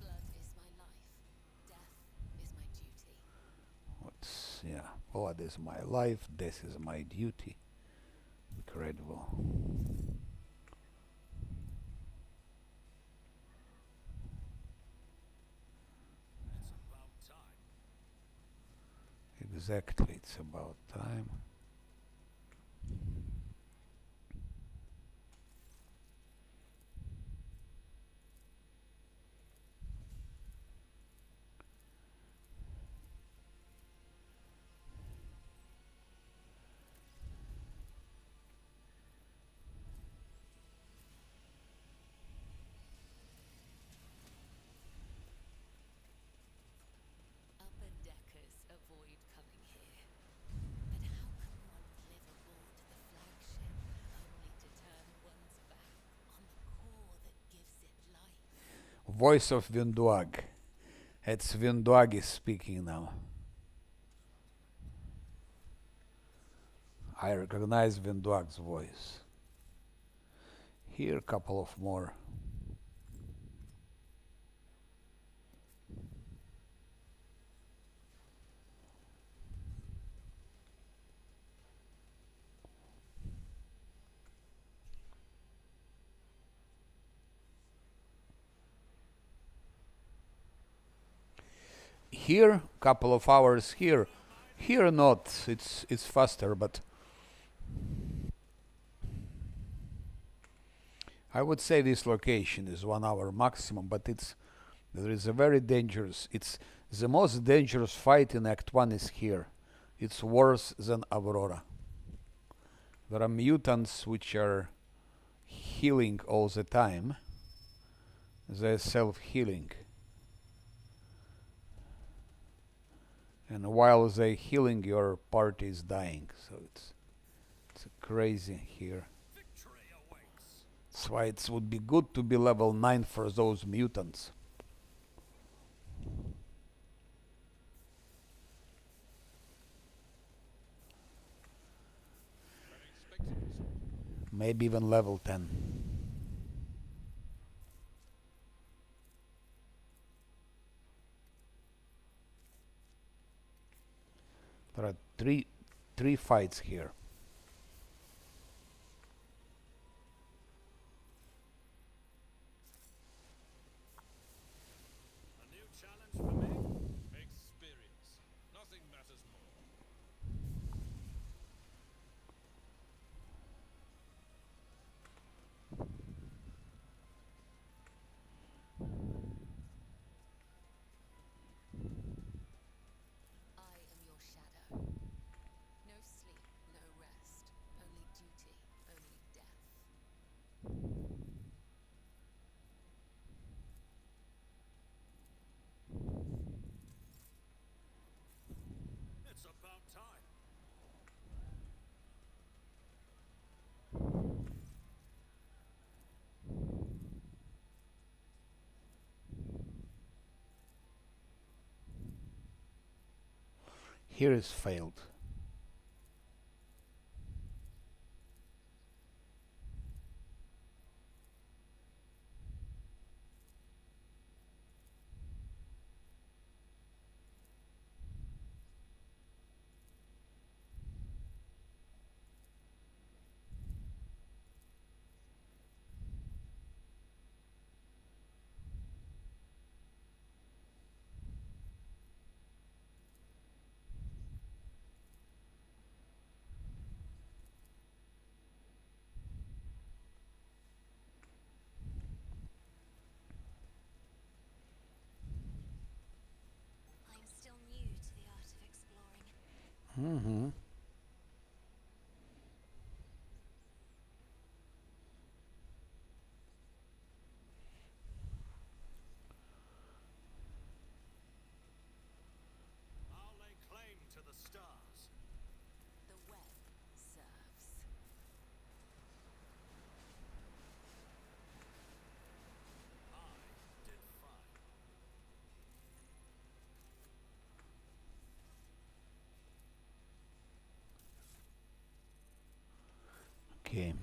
Blood is my life. Death is my duty. What's blood is my life. Death is my duty. Incredible. It's about time. Exactly, it's about time. Upper deckers avoid coming here. But how can one live aboard the flagship only to turn one's back on the core that gives it life? Voice of Vinduag. It's Vinduag is speaking now. I recognize Vinduak's voice. Here, a couple of more. Here, couple of hours here. Here not. It's faster, but I would say this location is 1 hour maximum, but there is a very dangerous. It's the most dangerous fight in Act 1 is here. It's worse than Aurora. There are mutants which are healing all the time. They're self-healing. And while they're healing, your party is dying. So it's crazy here. Victory awaits. That's why it would be good to be level 9 for those mutants. Maybe even level 10. There are three fights here. A new challenge for me? Experience. Nothing matters more. I am your shadow. No sleep, no rest. Only duty, only death. It's about time. Here is failed. I'm still new to the art of exploring. Mm-hmm. I'll lay claim to the stars. The web serves. I did fine. Okay.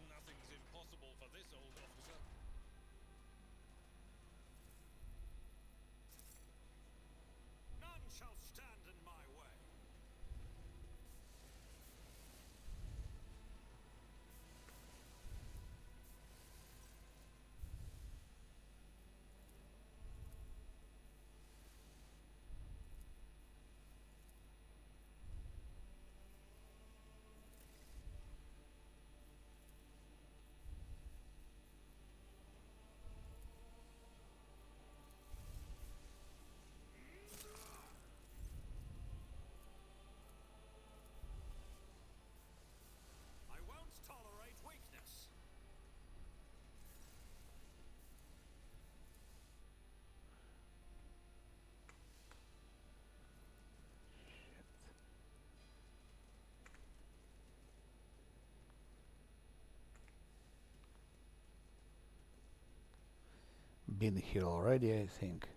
Nothing's impossible for this old officer. None shall stand in my way. been here already, I think.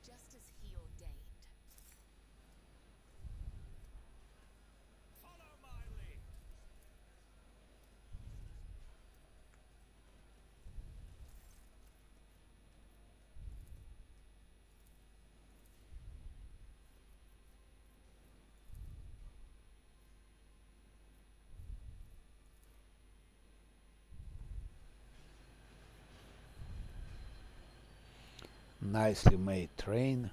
Just as he ordained. Follow my lead. Nicely made train.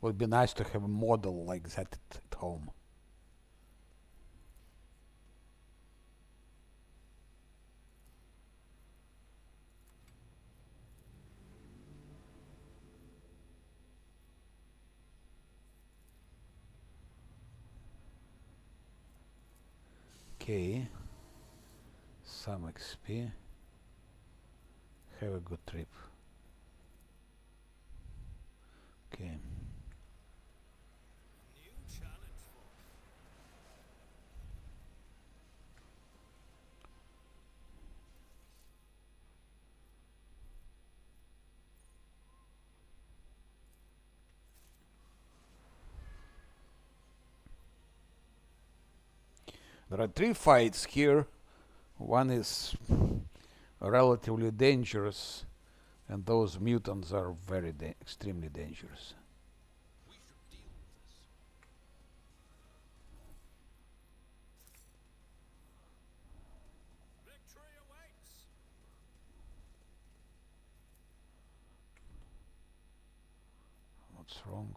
Would be nice to have a model like that at home. Okay. Some XP. Have a good trip. Okay. New challenge force. There are 3 fights here. One is relatively dangerous, and those mutants are very extremely dangerous. We should deal with this. Victory awaits. What's wrong?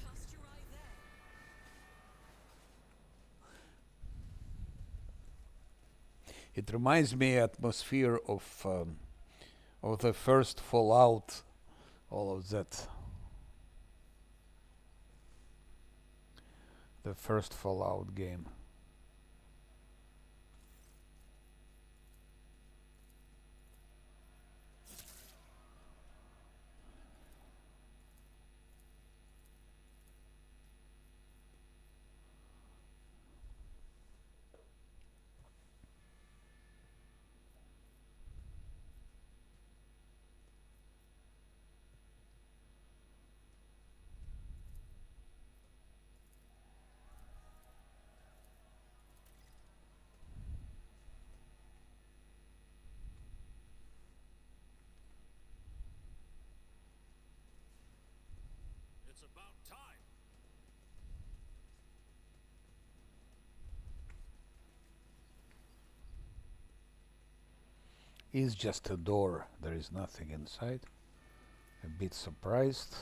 Cast your eye there. It reminds me atmosphere of the first Fallout, all of that. The first Fallout game. It's about time. It's just a door, there is nothing inside. A bit surprised.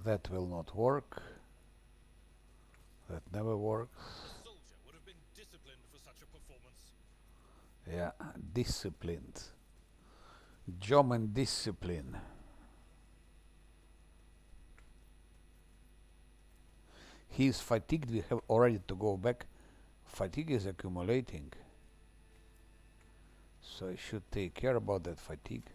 That will not work. That never works. A soldier would have been disciplined for such a performance. Yeah, disciplined. German discipline. He is fatigued, we have already to go back. Fatigue is accumulating. So I should take care about that fatigue.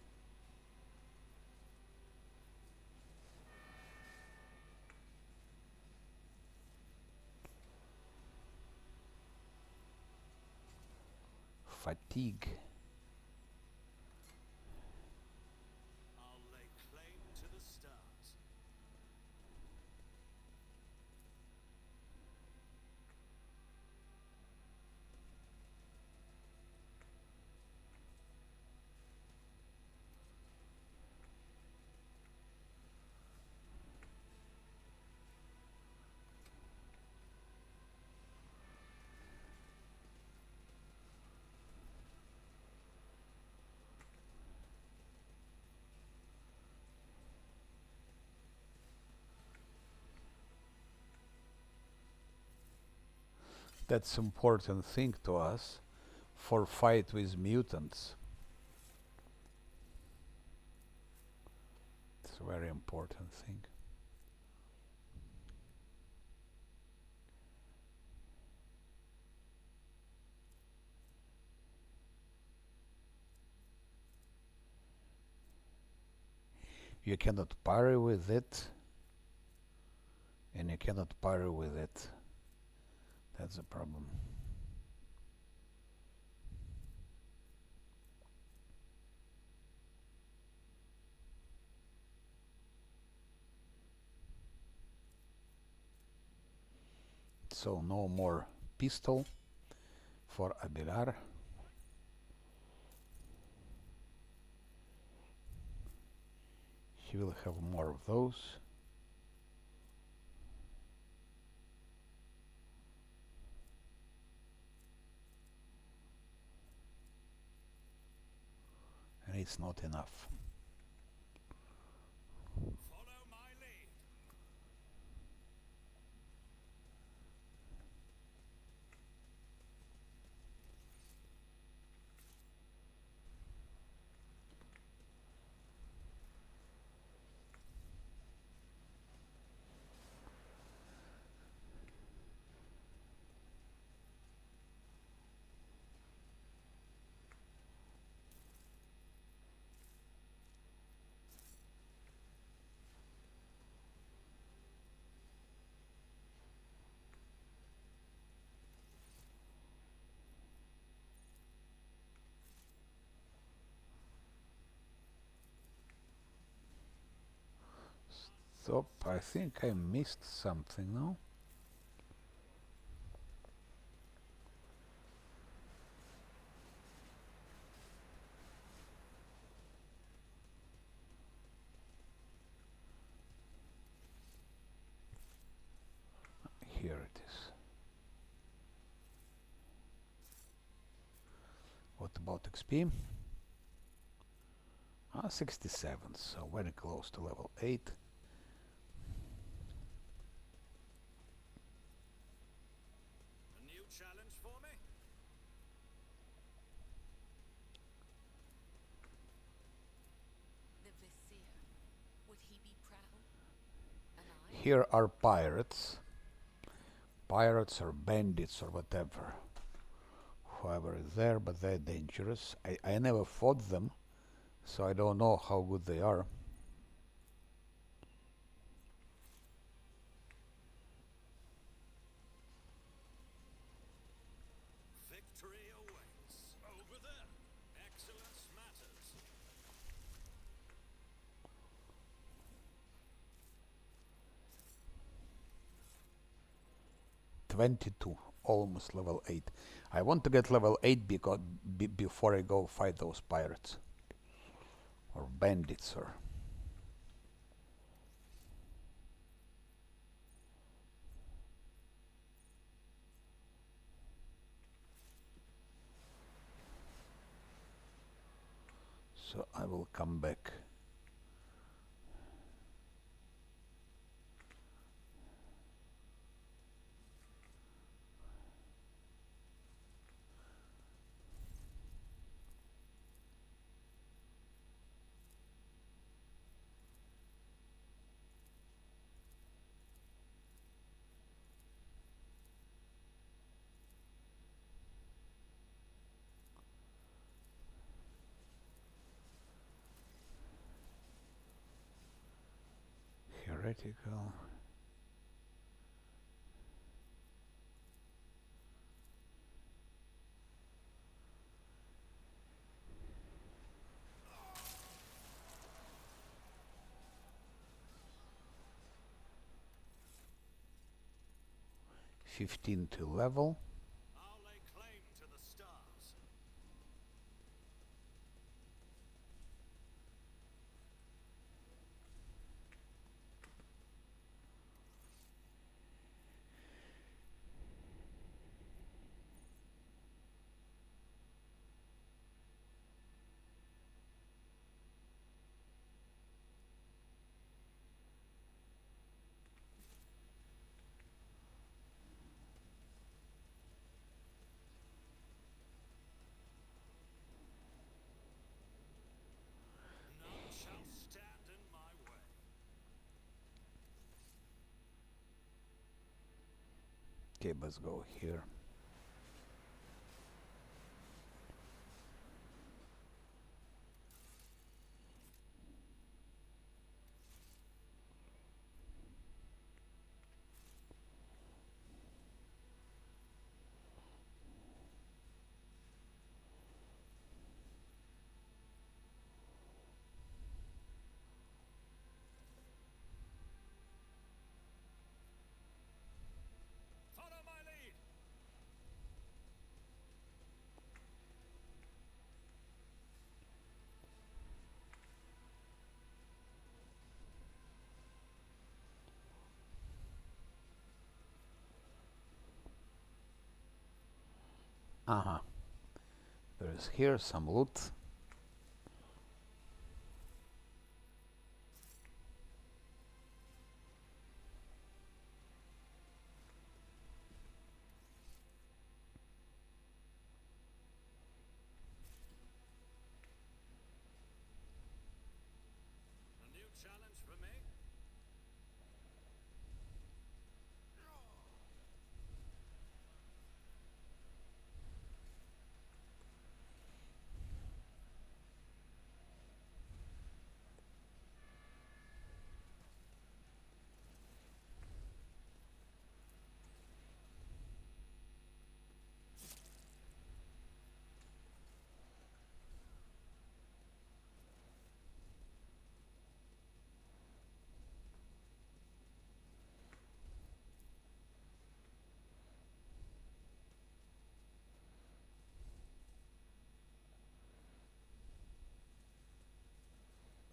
Fatigue. I'll lay claim to the stars. That's important thing to us for fight with mutants. a very important thing. You cannot parry with it, and you cannot parry with it. That's the problem. So no more pistol for Abilar. He will have more of those. And it's not enough. Follow my lead. Stop, I think I missed something, no? Here it is. What about XP? 67, so very close to level 8. A new challenge for me? The Vizier. Would he be proud? And I? Here are pirates. Pirates or bandits or whatever. Whoever is there, but they're dangerous. I never fought them, so I don't know how good they are. Victory awaits. Over there. Excellence matters. 22, almost level 8. I want to get level 8 because before I go fight those pirates or bandits or so I will come back. Heretical. Fifteen to level. I'll lay claim to the stars. Okay, let's go here. Follow my lead. Uh-huh. There is here some loot. A new challenge for me?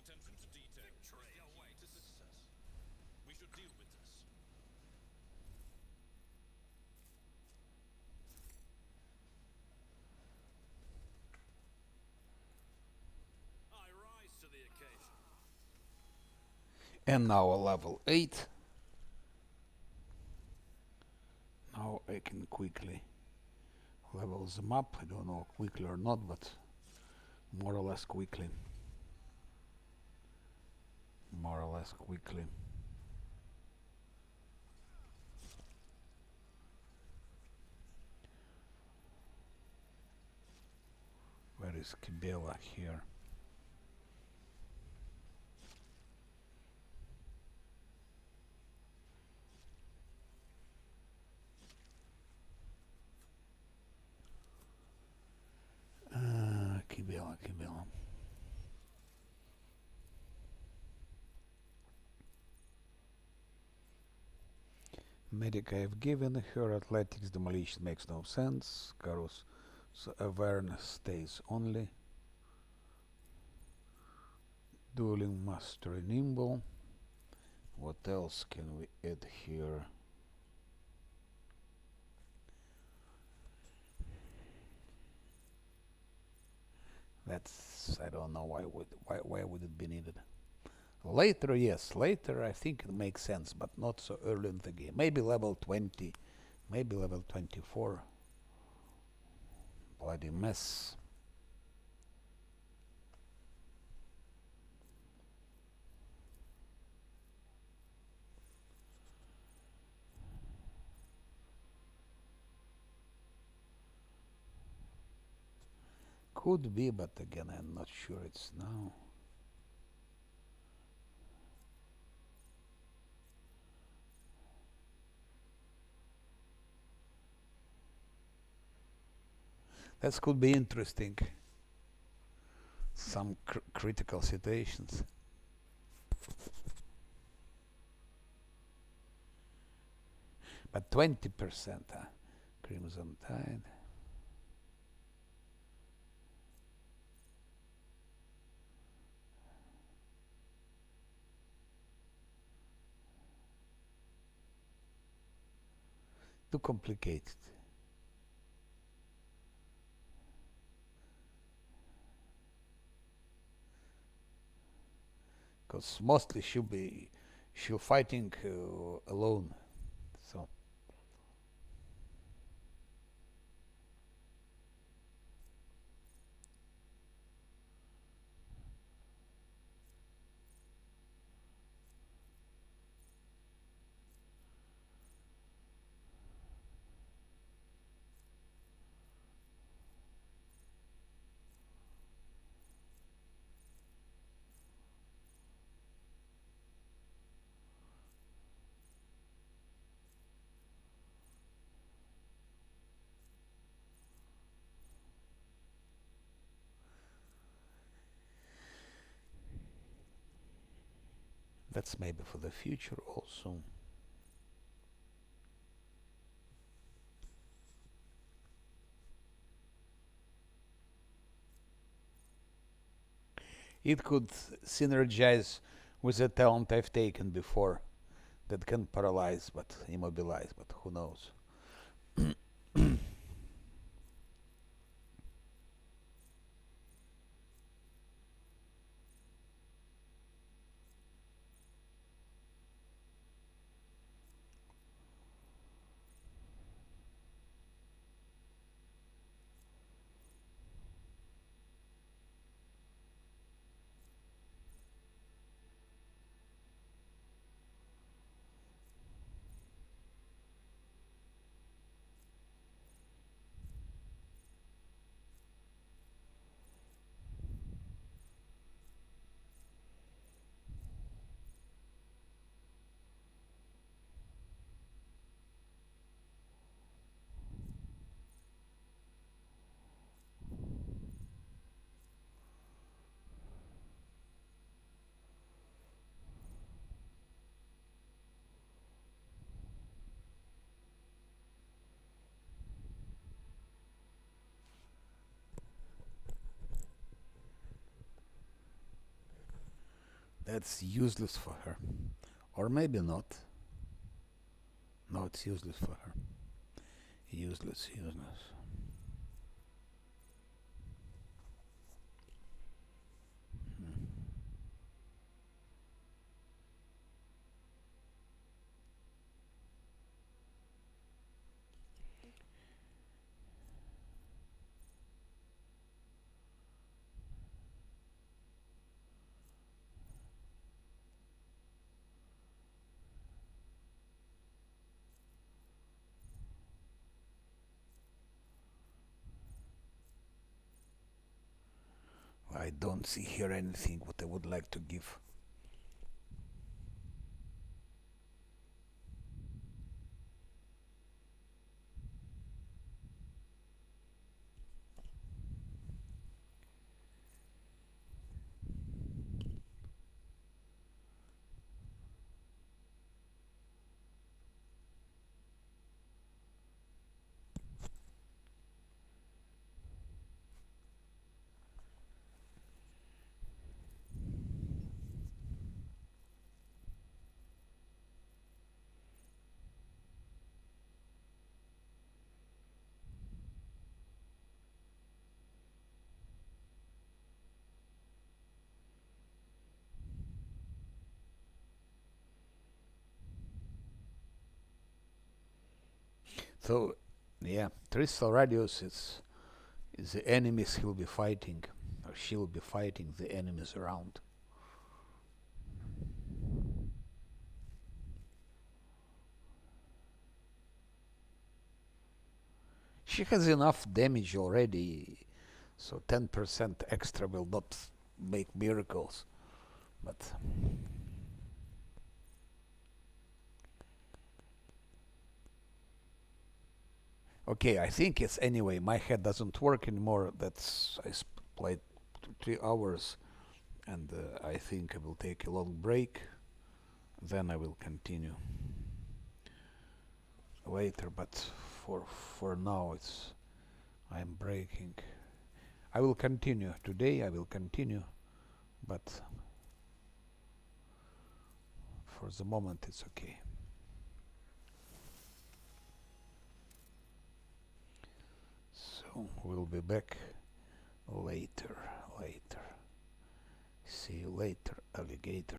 Attention to detail. Victory is the way to success. We should deal with this. I rise to the occasion. And now a level 8. Now I can quickly level them up. I don't know quickly or not, but more or less quickly. More or less quickly. Where is Kibela here? Kibela, Kibela. Medic I have given her. Athletics demolition makes no sense. Karos so awareness stays only. Dueling mastery nimble. What else can we add here? That's I don't know why would it be needed. Later, yes, later I think it makes sense, but not so early in the game. Maybe level 20, maybe level 24. Bloody mess. Could be, but again, I'm not sure it's now. That could be interesting. Some critical situations. But 20%, Crimson Tide. Too complicated. Because mostly she'll fighting alone. So That's maybe for the future also. It could synergize with a talent I've taken before that can paralyze but immobilize, but who knows. That's useless for her. Or maybe not. No, it's useless for her. Useless, useless. I don't see here anything what I would like to give. So, yeah, crystal radius is the enemies he'll be fighting, or she'll be fighting the enemies around. She has enough damage already, so 10% extra will not make miracles. But okay, I think it's anyway. My head doesn't work anymore. That's I played 3 hours, and I think I will take a long break. Then I will continue later. But for now, it's I'm breaking. I will continue today. I will continue, but for the moment, it's okay. So we'll be back later. See you later, alligator.